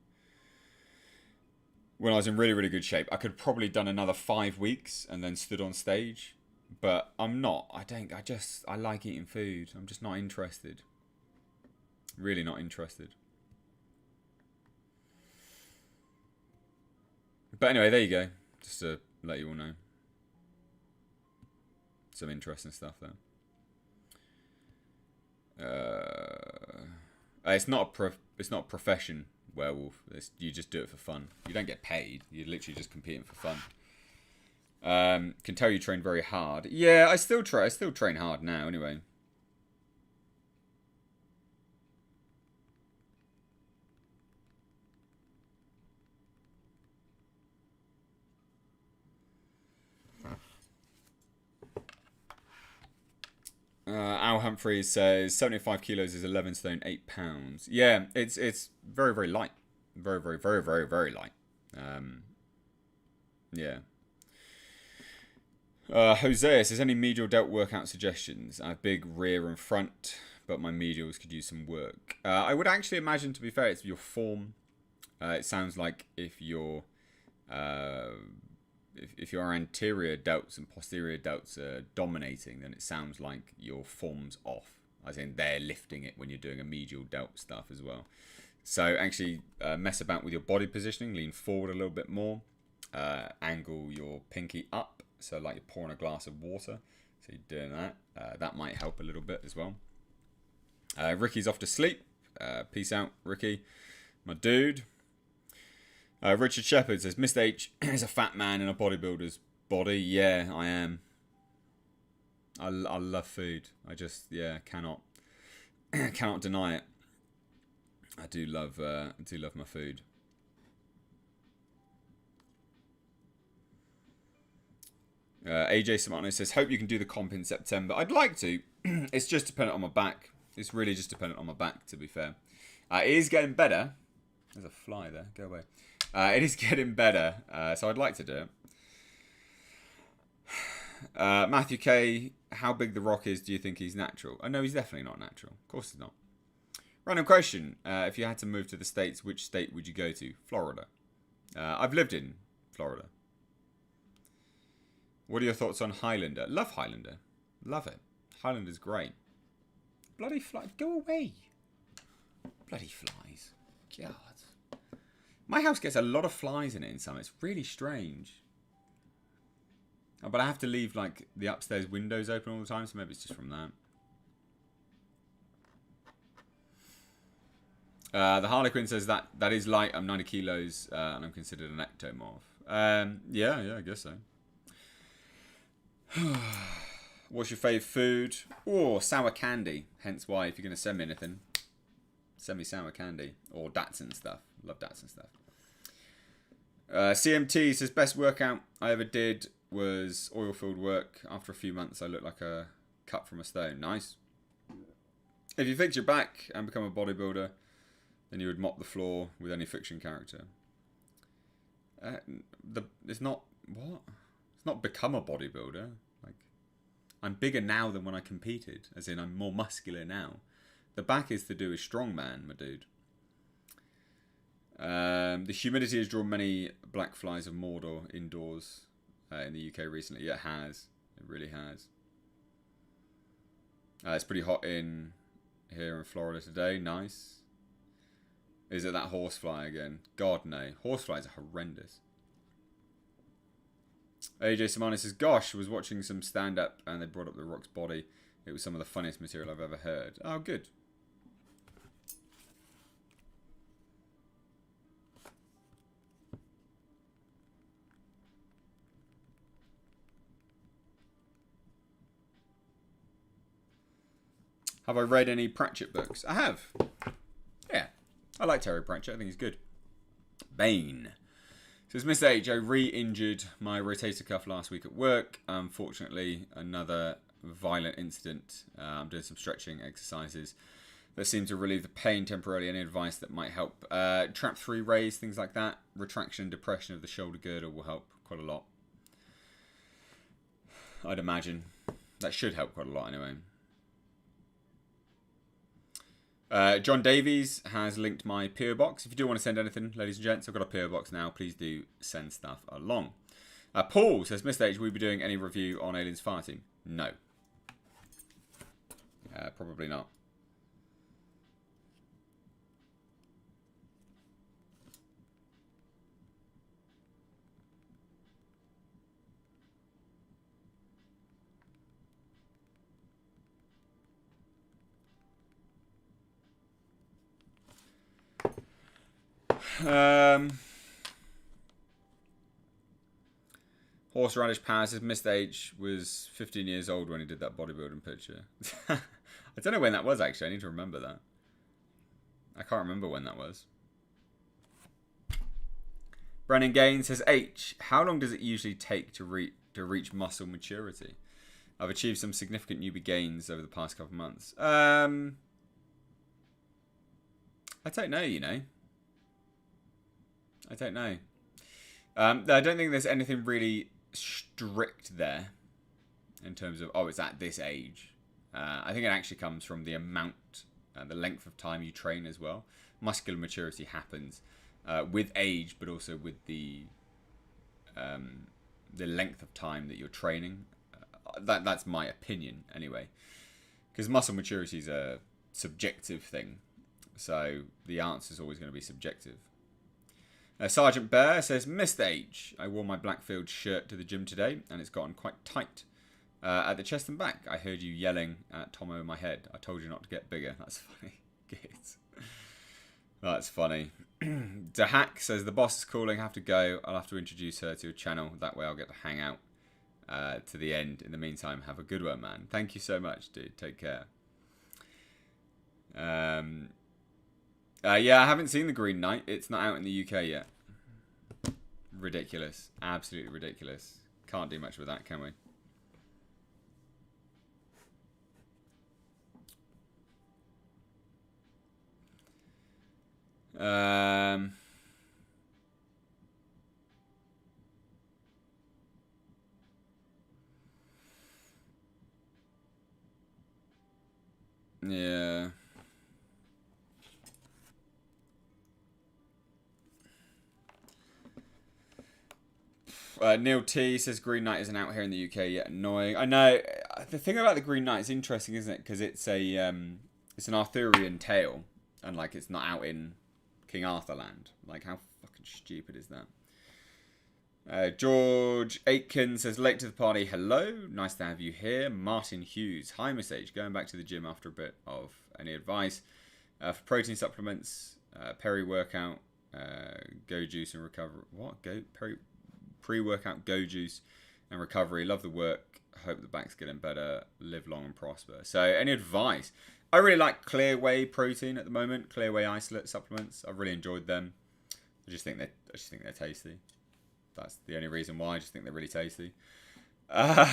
was in really, really good shape, I could have probably done another 5 weeks and then stood on stage. But I'm not. I like eating food. I'm just not interested. Really not interested. But anyway, there you go. Just to let you all know. Some interesting stuff there. It's not a profession, werewolf. You just do it for fun. You don't get paid. You're literally just competing for fun. Can tell you train very hard. Yeah, I still train hard now. Anyway. Al Humphreys says 75 kilos is 11 stone 8 pounds. Yeah, it's very, very light. Very, very, very, very, very light. Yeah. Hosea says, any medial delt workout suggestions? I have big rear and front, but my medials could use some work. I would actually imagine, to be fair, it's your form. It sounds like if you're if your anterior delts and posterior delts are dominating, then it sounds like your form's off, as in they're lifting it when you're doing a medial delt stuff as well. So actually mess about with your body positioning, lean forward a little bit more, angle your pinky up, so like you're pouring a glass of water, so you're doing that. That might help a little bit as well. Ricky's off to sleep. Peace out, Ricky, my dude. Richard Shepherd says, Mr. H is a fat man in a bodybuilder's body. Yeah, I am. I love food. I just, cannot deny it. I do love my food. AJ Samano says, hope you can do the comp in September. I'd like to. It's just dependent on my back. It's really just dependent on my back, to be fair. It is getting better. There's a fly there. Go away. It is getting better, so I'd like to do it. Matthew K, how big The Rock is, do you think he's natural? Oh, no, he's definitely not natural. Of course he's not. Random question. If you had to move to the States, which state would you go to? Florida. I've lived in Florida. What are your thoughts on Highlander? Love Highlander. Love it. Highlander's great. Bloody fly. Go away. Bloody flies. God. My house gets a lot of flies in it in summer. It's really strange. Oh, but I have to leave like the upstairs windows open all the time, so maybe it's just from that. The Harlequin says that is light. I'm 90 kilos and I'm considered an ectomorph. Yeah, I guess so. What's your fave food? Oh, sour candy. Hence why, if you're going to send me anything, send me sour candy or Datsun stuff. Love Datsun stuff. CMT says, best workout I ever did was oil field work. After a few months, I looked like a cut from a stone. Nice. If you fix your back and become a bodybuilder, then you would mop the floor with any fiction character. It's not become a bodybuilder. Like, I'm bigger now than when I competed, as in I'm more muscular now. The back is to do with strongman, my dude. The humidity has drawn many black flies of Mordor indoors in the UK recently. Yeah, it has. It really has. It's pretty hot in here in Florida today. Nice. Is it that horsefly again? God, no. Horseflies are horrendous. AJ Samani says, gosh, was watching some stand-up and they brought up The Rock's body. It was some of the funniest material I've ever heard. Oh, good. Have I read any Pratchett books? I have. Yeah. I like Terry Pratchett. I think he's good. Bane. Says, Mr. H, I re-injured my rotator cuff last week at work. Unfortunately, another violent incident. I'm doing some stretching exercises that seem to relieve the pain temporarily. Any advice that might help? Trap 3 raise, things like that. Retraction and depression of the shoulder girdle will help quite a lot. I'd imagine. That should help quite a lot anyway. John Davies has linked my PO box. If you do want to send anything, ladies and gents, I've got a PO box now. Please do send stuff along. Paul says, Mr. H, will we be doing any review on Aliens Fireteam? No. Probably not. Horseradish Power says Mr. H was 15 years old when he did that bodybuilding picture. I don't know when that was, actually. I need to remember that. I can't remember when that was. Brennan Gaines says, H, how long does it usually take to reach muscle maturity? I've achieved some significant newbie gains over the past couple of months. I don't know, you know. I don't know. I don't think there's anything really strict there in terms of, oh, it's at this age. I think it actually comes from the amount and the length of time you train as well. Muscular maturity happens with age, but also with the the length of time that you're training. That's my opinion anyway, because muscle maturity is a subjective thing, so the answer is always going to be subjective. Sergeant Bear says, missed H. I wore my Blackfield shirt to the gym today, and it's gotten quite tight at the chest and back. I heard you yelling at Tom over my head. I told you not to get bigger. That's funny. That's funny. Dahak says, the boss is calling. I have to go. I'll have to introduce her to a channel. That way I'll get to hang out to the end. In the meantime, have a good one, man. Thank you so much, dude. Take care. Yeah, I haven't seen The Green Knight. It's not out in the UK yet. Ridiculous. Absolutely ridiculous. Can't do much with that, can we? Yeah. Neil T says Green Knight isn't out here in the UK yet. Annoying. I know. The thing about the Green Knight is interesting, isn't it? Because it's it's an Arthurian tale, and like it's not out in King Arthur land. Like how fucking stupid is that? George Aitken says late to the party. Hello, nice to have you here. Martin Hughes. Hi, Miss H. Going back to the gym after a bit of any advice for protein supplements, peri-workout, go juice and recover. What pre-workout go juice and recovery. Love the work. Hope the back's getting better. Live long and prosper. So, any advice? I really like Clear Whey protein at the moment. Clear Whey isolate supplements. I've really enjoyed them. I just think they're tasty. That's the only reason why. I just think they're really tasty. So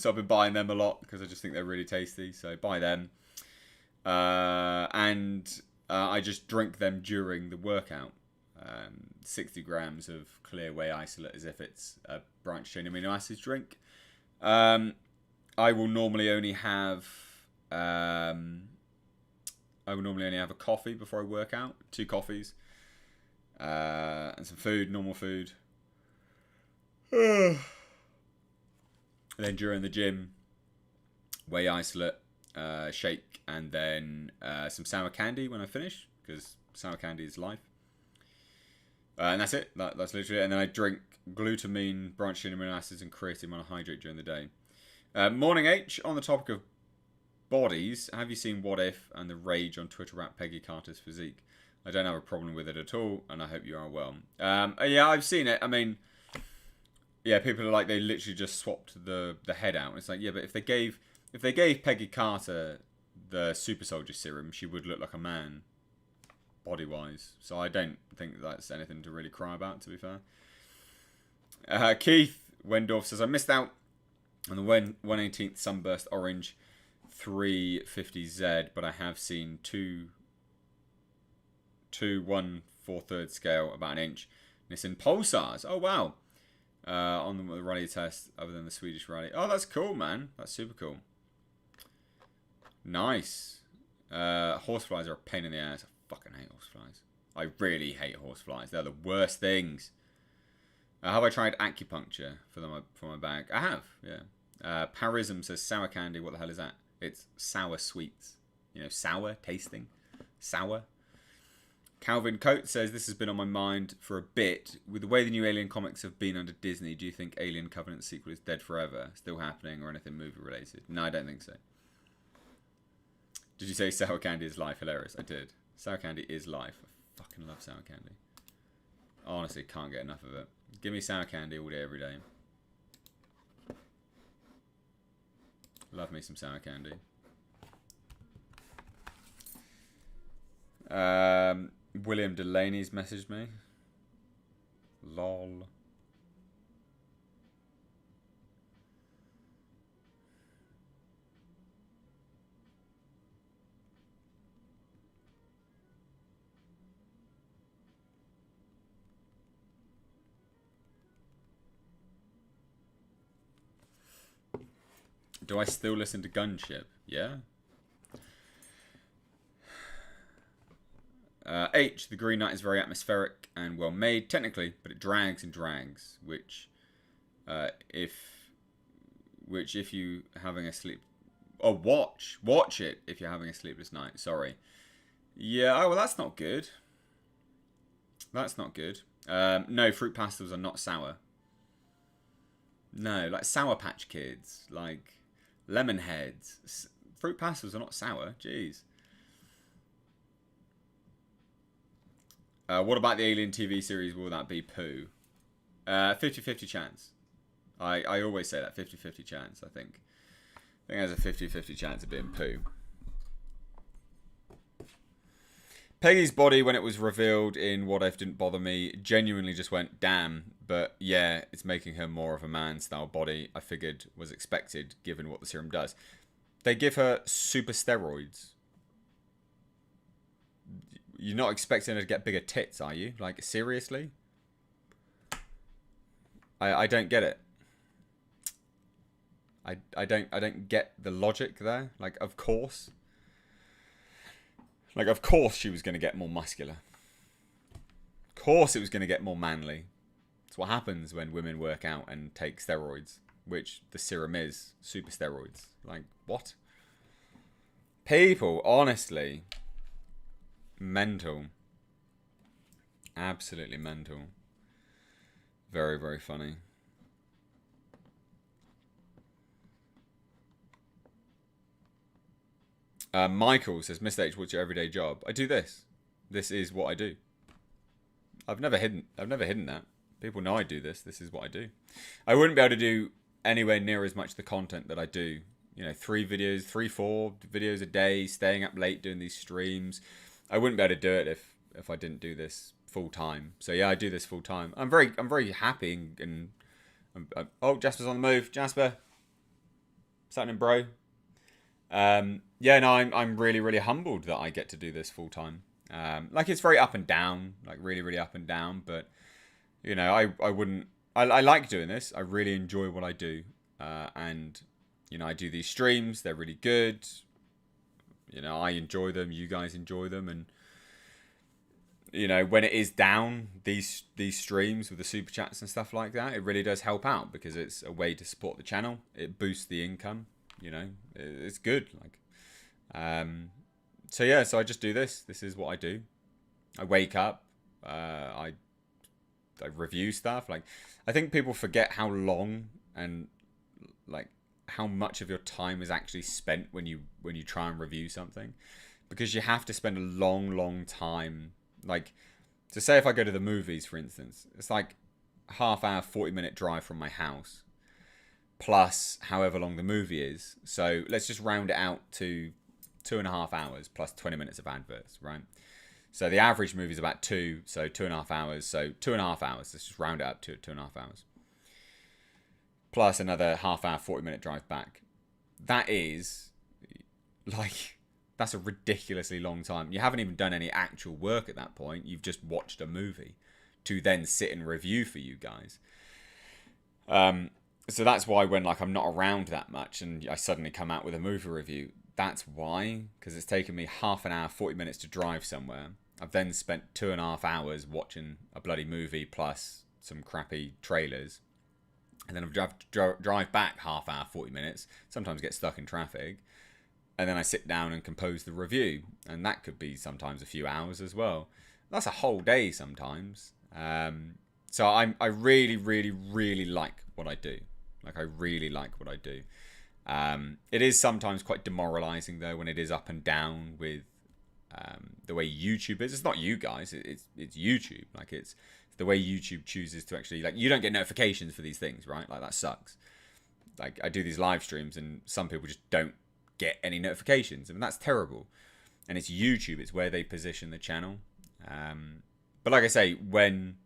I've been buying them a lot because I just think they're really tasty. So buy them. And I just drink them during the workout. 60 grams of Clear Whey isolate as if it's a branched chain amino acids drink. I will normally only have a coffee before I work out. 2 coffees. And some food, normal food. And then during the gym, whey isolate, shake, and then some sour candy when I finish, because sour candy is life. And that's it. That's literally it. And then I drink glutamine, branched chain amino acids, and creatine monohydrate during the day. Morning H, on the topic of bodies, have you seen What If and the rage on Twitter about Peggy Carter's physique? I don't have a problem with it at all, and I hope you are well. Yeah, I've seen it. I mean, yeah, people are like, they literally just swapped the head out. And it's like, yeah, but if they gave Peggy Carter the super soldier serum, she would look like a man, body-wise. So I don't think that's anything to really cry about, to be fair. Keith Wendorf says, I missed out on the 1/18th Sunburst Orange 350Z, but I have seen 2 1/4 scale, about an inch. And it's in pulsars. Oh, wow. On the rally test, other than the Swedish rally. Oh, that's cool, man. That's super cool. Nice. Horseflies are a pain in the ass. I fucking hate horseflies. I really hate horseflies. They're the worst things. Have I tried acupuncture for my back? I have, yeah. Parism says sour candy. What the hell is that? It's sour sweets. You know, sour tasting. Sour. Calvin Coates says, this has been on my mind for a bit. With the way the new Alien comics have been under Disney, do you think Alien Covenant sequel is dead forever? Still happening or anything movie related? No, I don't think so. Did you say sour candy is life? Hilarious. I did. Sour candy is life. I fucking love sour candy. Honestly, can't get enough of it. Give me sour candy all day, every day. Love me some sour candy. William Delaney's messaged me. Lol. Do I still listen to Gunship? Yeah. H, the Green Knight is very atmospheric and well made, technically, but it drags and drags, which if you having a sleep, oh, watch it if you're having a sleepless night. Sorry. Yeah. Oh well, that's not good. That's not good. No, fruit pastels are not sour. No, like Sour Patch Kids, like Lemon Heads. Fruit pastels are not sour. Jeez. What about the Alien TV series? Will that be poo? 50-50 chance. I always say that, 50-50 chance, I think. I think there's a 50-50 chance of being poo. Peggy's body, when it was revealed in What If Didn't Bother Me, genuinely just went, damn. But yeah, it's making her more of a man-style body. I figured was expected, given what the serum does. They give her super steroids. You're not expecting her to get bigger tits, are you? Like, seriously? I don't get it. I don't get the logic there. Like, of course. Like, of course she was going to get more muscular. Of course it was going to get more manly. It's what happens when women work out and take steroids, which the serum is, super steroids. Like, what? People, honestly, mental. Absolutely mental. Very, very funny. Michael says, Mr. H, what's your everyday job? I do this. This is what I do. I've never hidden that. People know I do this. This is what I do. I wouldn't be able to do anywhere near as much the content that I do. You know, 4 videos a day, staying up late doing these streams. I wouldn't be able to do it if I didn't do this full time. So yeah, I do this full time. I'm very happy and oh, Jasper's on the move. Jasper, what's happening, bro? Yeah, no, I'm really, really humbled that I get to do this full time. Like, it's very up and down, like really, really up and down. But you know, I like doing this. I really enjoy what I do, and you know, I do these streams. They're really good. You know, I enjoy them. You guys enjoy them, and you know, when it is down, these streams with the super chats and stuff like that, it really does help out because it's a way to support the channel. It boosts the income. You know, it's good. Like, so yeah, so I just do this. This is what I do. I wake up. I review stuff. Like, I think people forget how long and like how much of your time is actually spent when you try and review something, because you have to spend a long time. Like, to say if I go to the movies, for instance, it's like half hour, 40-minute drive from my house, plus however long the movie is. So let's just round it out to 2.5 hours plus 20 minutes of adverts, right? So the average movie is about 2, so 2.5 hours. So 2.5 hours. Let's just round it up to 2.5 hours. Plus another half hour, 40-minute drive back. That is, like, that's a ridiculously long time. You haven't even done any actual work at that point. You've just watched a movie to then sit and review for you guys. So that's why when, like, I'm not around that much and I suddenly come out with a movie review, that's why. Because it's taken me half an hour, 40 minutes to drive somewhere. I've then spent 2.5 hours watching a bloody movie plus some crappy trailers. And then I drive back half hour, 40 minutes. Sometimes get stuck in traffic. And then I sit down and compose the review. And that could be sometimes a few hours as well. That's a whole day sometimes. So I really, really, really like what I do. Like, I really like what I do. It is sometimes quite demoralizing, though, when it is up and down with the way YouTube is. It's not you guys. It's YouTube. Like, it's the way YouTube chooses to actually, like, you don't get notifications for these things, right? Like, that sucks. Like, I do these live streams and some people just don't get any notifications, and that's terrible. And it's YouTube. It's where they position the channel. But like I say, when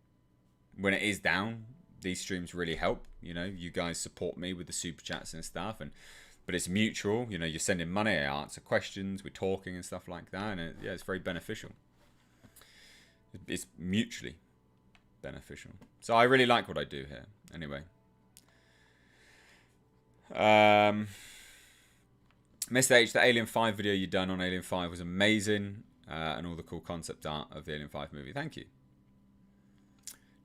it is down, these streams really help. You know, you guys support me with the super chats and stuff, but it's mutual. You know, you're sending money, I answer questions, we're talking and stuff like that, and yeah, it's very beneficial. It's mutually beneficial. So I really like what I do here. Anyway, Mr. H, the Alien 5 video you done on Alien 5 was amazing, and all the cool concept art of the Alien 5 movie. Thank you.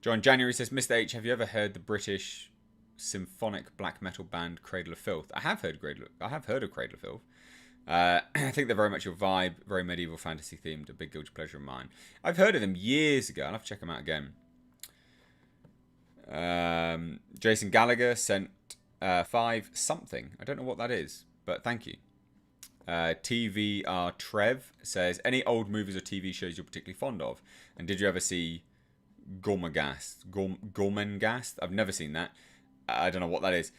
John January says, Mr. H, have you ever heard the British symphonic black metal band Cradle of Filth. I have heard of Cradle of Filth. I think they're very much your vibe, very medieval fantasy themed, a big guilty pleasure of mine. I've heard of them years ago. I'll have to check them out again. Jason Gallagher sent 5 something. I don't know what that is, but thank you. TVR Trev says, any old movies or TV shows you're particularly fond of? And did you ever see Gormenghast? Gormenghast? I've never seen that. I don't know what that is.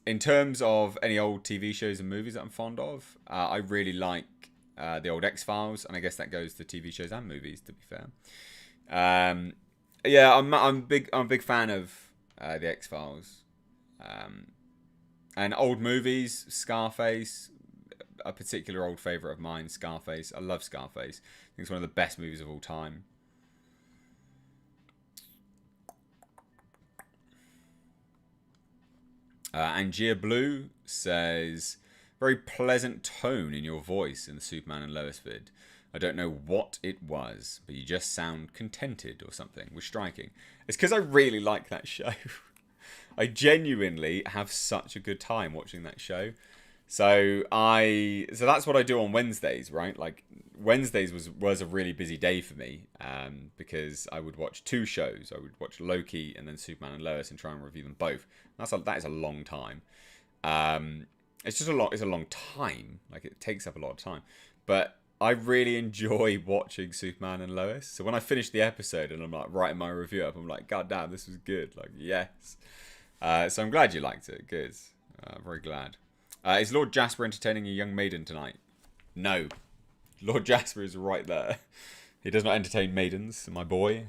In terms of any old TV shows and movies that I'm fond of, I really like the old X-Files, and I guess that goes to TV shows and movies, to be fair. Yeah, I'm a big fan of the X-Files. And old movies, Scarface, a particular old favourite of mine, Scarface. I love Scarface. I think it's one of the best movies of all time. Angier Blue says, very pleasant tone in your voice in the Superman and Lois vid. I don't know what it was, but you just sound contented or something. Was striking. It's because I really like that show. I genuinely have such a good time watching that show. So that's what I do on Wednesdays, right? Like Wednesdays was a really busy day for me because I would watch 2 shows. I would watch Loki and then Superman and Lois and try and review them both. That is a long time. It's a long time. Like it takes up a lot of time. But I really enjoy watching Superman and Lois. So when I finish the episode and I'm like writing my review up, I'm like, God damn, this was good. Like, yes. So I'm glad you liked it. Good. Very glad. Is Lord Jasper entertaining a young maiden tonight? No. Lord Jasper is right there. He does not entertain maidens, my boy.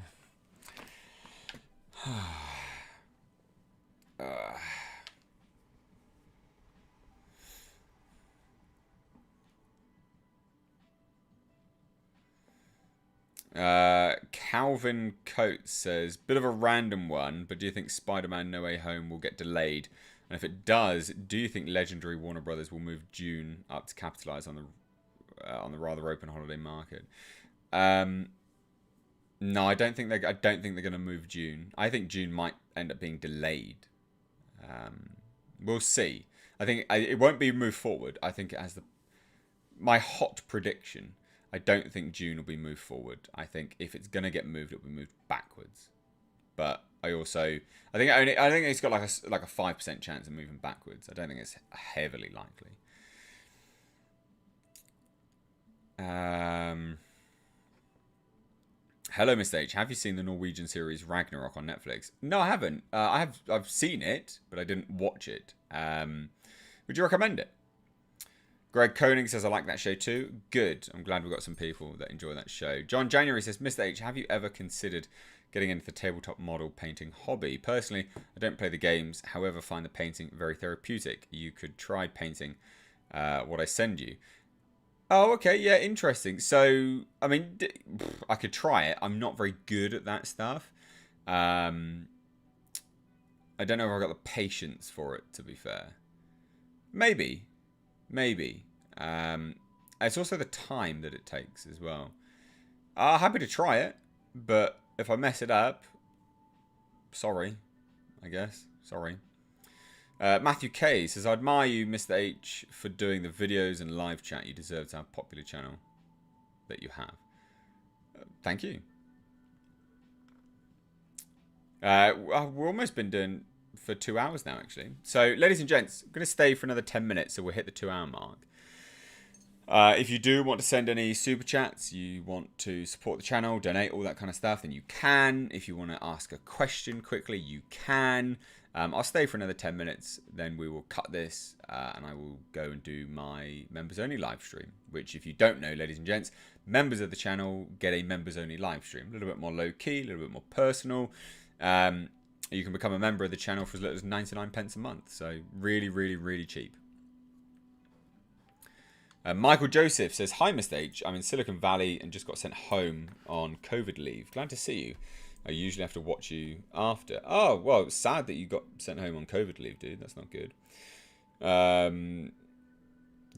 Calvin Coates says, bit of a random one, but do you think Spider-Man No Way Home will get delayed? And if it does, do you think legendary Warner Brothers will move June up to capitalise on the rather open holiday market? No, I don't think they're going to move June. I think June might end up being delayed. We'll see. I think it won't be moved forward. I think it has my hot prediction. I don't think June will be moved forward. I think if it's going to get moved, it'll be moved backwards. But I think it's got like a 5% chance of moving backwards. I don't think it's heavily likely. Hello, Mr. H. Have you seen the Norwegian series Ragnarok on Netflix? No, I haven't. I've seen it, but I didn't watch it. Would you recommend it? Greg Koenig says, I like that show too. Good. I'm glad we've got some people that enjoy that show. John January says, Mr. H, have you ever considered getting into the tabletop model painting hobby? Personally, I don't play the games, however, find the painting very therapeutic. You could try painting what I send you. Oh, okay. Yeah, interesting. So, I mean, I could try it. I'm not very good at that stuff. I don't know if I've got the patience for it, to be fair. Maybe. It's also the time that it takes as well. Happy to try it, but if I mess it up, sorry, I guess. Sorry. Matthew K says, I admire you, Mr. H, for doing the videos and live chat. You deserve to have a popular channel that you have. Thank you. We've almost been doing for 2 hours now, actually. So, ladies and gents, I'm going to stay for another 10 minutes, so we'll hit the 2-hour mark. If you do want to send any super chats, you want to support the channel, donate, all that kind of stuff, then you can. If you want to ask a question quickly, you can. I'll stay for another 10 minutes, then we will cut this, and I will go and do my members-only live stream, which, if you don't know, ladies and gents, members of the channel get a members-only live stream. A little bit more low-key, a little bit more personal. You can become a member of the channel for as little as 99 pence a month. So really, really, really cheap. Michael Joseph says, hi, Mr. H. I'm in Silicon Valley and just got sent home on COVID leave. Glad to see you. I usually have to watch you after. Oh, well, it's sad that you got sent home on COVID leave, dude. That's not good.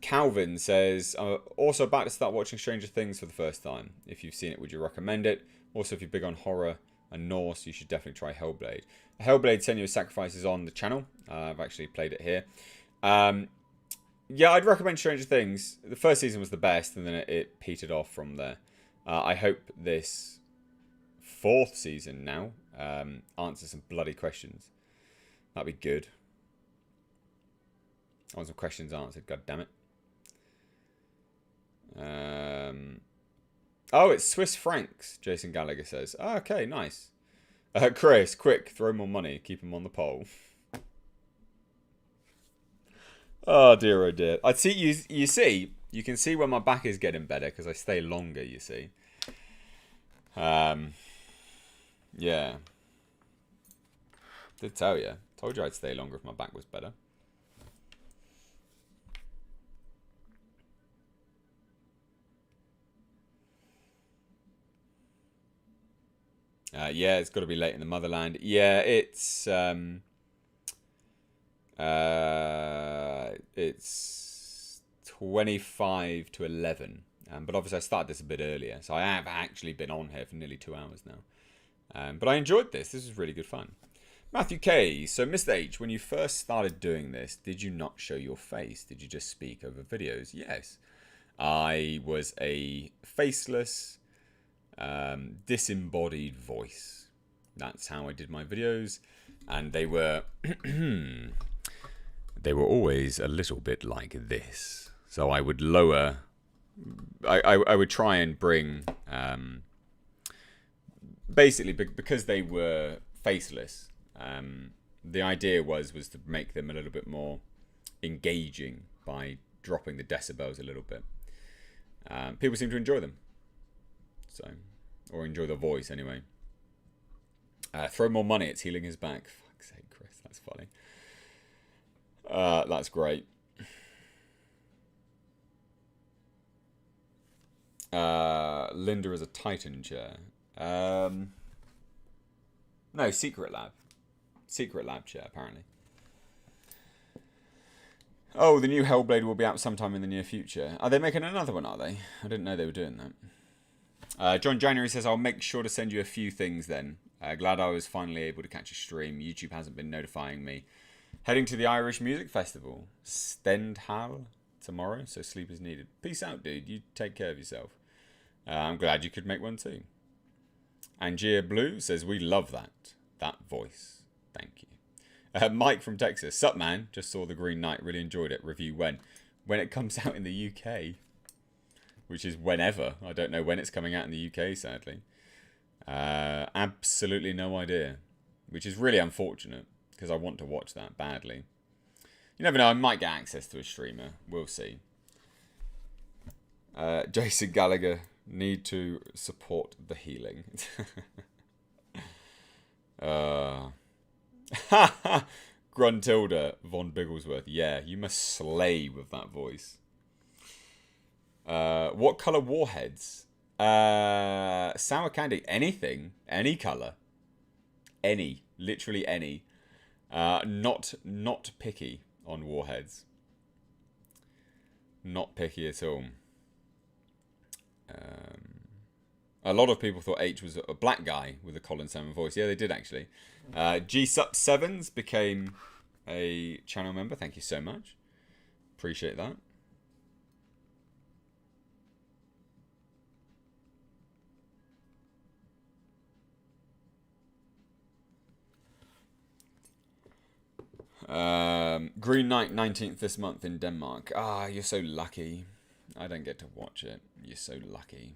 Calvin says, I'm also about to start watching Stranger Things for the first time. If you've seen it, would you recommend it? Also, if you're big on horror, and Norse, you should definitely try Hellblade. Hellblade Senua's Sacrifice is on the channel. I've actually played it here. Yeah, I'd recommend Stranger Things. The first season was the best, and then it petered off from there. I hope this 4th season now answers some bloody questions. That'd be good. I want some questions answered, god damn it. Oh, it's Swiss francs, Jason Gallagher says. Oh, okay, nice. Chris, quick, throw more money. Keep him on the pole. Oh dear, oh dear. I see you see, you can see when my back is getting better because I stay longer, you see. Yeah. Did tell you. Told you I'd stay longer if my back was better. Yeah, it's got to be late in the motherland. Yeah, it's 25 to 11. But obviously I started this a bit earlier, so I have actually been on here for nearly 2 hours now. But I enjoyed this. This was really good fun. Matthew K. So, Mr. H, when you first started doing this, did you not show your face? Did you just speak over videos? Yes. I was a faceless, disembodied voice. That's how I did my videos. And they were... they were always a little bit like this. So I would lower... I would try and bring... basically, because they were faceless... the idea was to make them a little bit more engaging by dropping the decibels a little bit. People seem to enjoy them, so, or enjoy the voice anyway. Throw more money; it's healing his back. Fuck's sake, Chris, that's funny. That's great. Linda is a Titan chair. No, Secret Lab. Secret Lab chair, apparently. Oh, the new Hellblade will be out sometime in the near future. Are they making another one, are they? I didn't know they were doing that. John January says, I'll make sure to send you a few things then. Glad I was finally able to catch a stream. YouTube hasn't been notifying me. Heading to the Irish Music Festival. Stendhal tomorrow, so sleep is needed. Peace out, dude. You take care of yourself. I'm glad you could make one too. Angier Blue says, we love that. That voice. Thank you. Mike from Texas. Sup, man? Just saw The Green Knight. Really enjoyed it. Review when? When it comes out in the UK. Which is whenever. I don't know when it's coming out in the UK, sadly. Absolutely no idea. Which is really unfortunate. Because I want to watch that badly. You never know. I might get access to a streamer. We'll see. Jason Gallagher. Need to support the healing. Gruntilda von Bigglesworth. Yeah, you must slay with that voice. What colour warheads? Sour candy. Anything. Any colour. Any. Literally any. Not picky on warheads. Not picky at all. A lot of people thought H was a black guy with a Colin Salmon voice. Yeah, they did actually. G-Sup7s became a channel member. Thank you so much. Appreciate that. Green Knight 19th this month in Denmark. Ah, you're so lucky. I don't get to watch it. You're so lucky.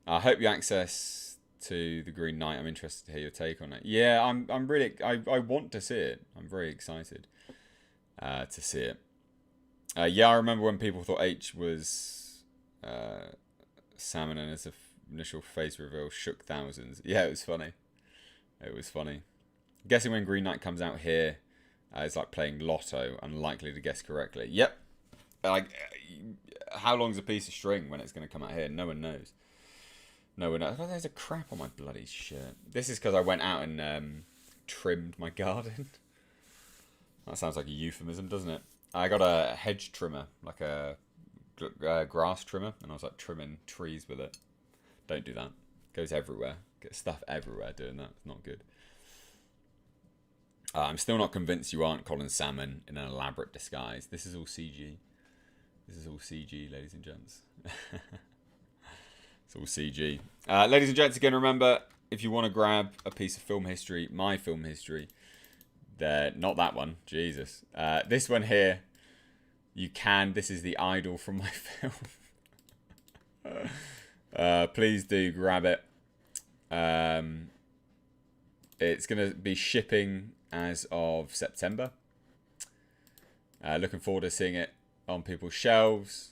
I hope you access to the Green Knight. I'm interested to hear your take on it. Yeah, I'm really. I want to see it. I'm very excited to see it. Yeah, I remember when people thought H was Salmon, and his initial face reveal shook thousands. Yeah, it was funny. It was funny. Guessing when Green Knight comes out here is like playing Lotto. Unlikely to guess correctly. Yep. Like, how long's a piece of string when it's going to come out here? No one knows. No one knows. Oh, there's a crap on my bloody shirt. This is because I went out and trimmed my garden. That sounds like a euphemism, doesn't it? I got a hedge trimmer, like a grass trimmer, and I was like trimming trees with it. Don't do that. It goes everywhere. Get stuff everywhere doing that. It's not good. I'm still not convinced you aren't Colin Salmon in an elaborate disguise. This is all CG. This is all CG, ladies and gents. It's all CG. Ladies and gents, again, remember, if you want to grab a piece of film history, my film history, not that one, Jesus. This one here, you can. This is the idol from my film. Please do grab it. It's going to be shipping as of September. Looking forward to seeing it on people's shelves.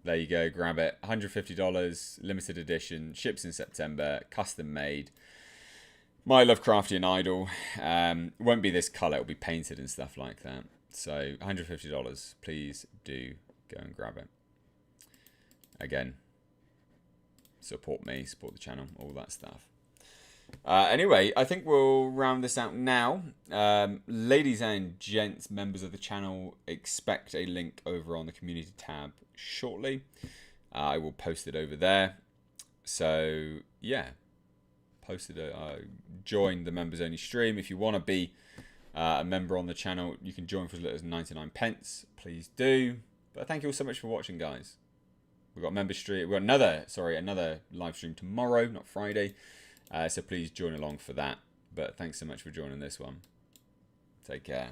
There you go, grab it. $150, limited edition, ships in September, custom made. My Lovecraftian idol. Won't be this colour, it'll be painted and stuff like that. So $150, please do go and grab it. Again, support me, support the channel, all that stuff. Anyway, I think we'll round this out now. Ladies and gents, members of the channel, expect a link over on the community tab shortly. I will post it over there. So, yeah. Join the members only stream. If you want to be a member on the channel, you can join for as little as 99 pence. Please do. But thank you all so much for watching, guys. We've got member stream. We've got another live stream tomorrow, not Friday. So please join along for that. But thanks so much for joining this one. Take care.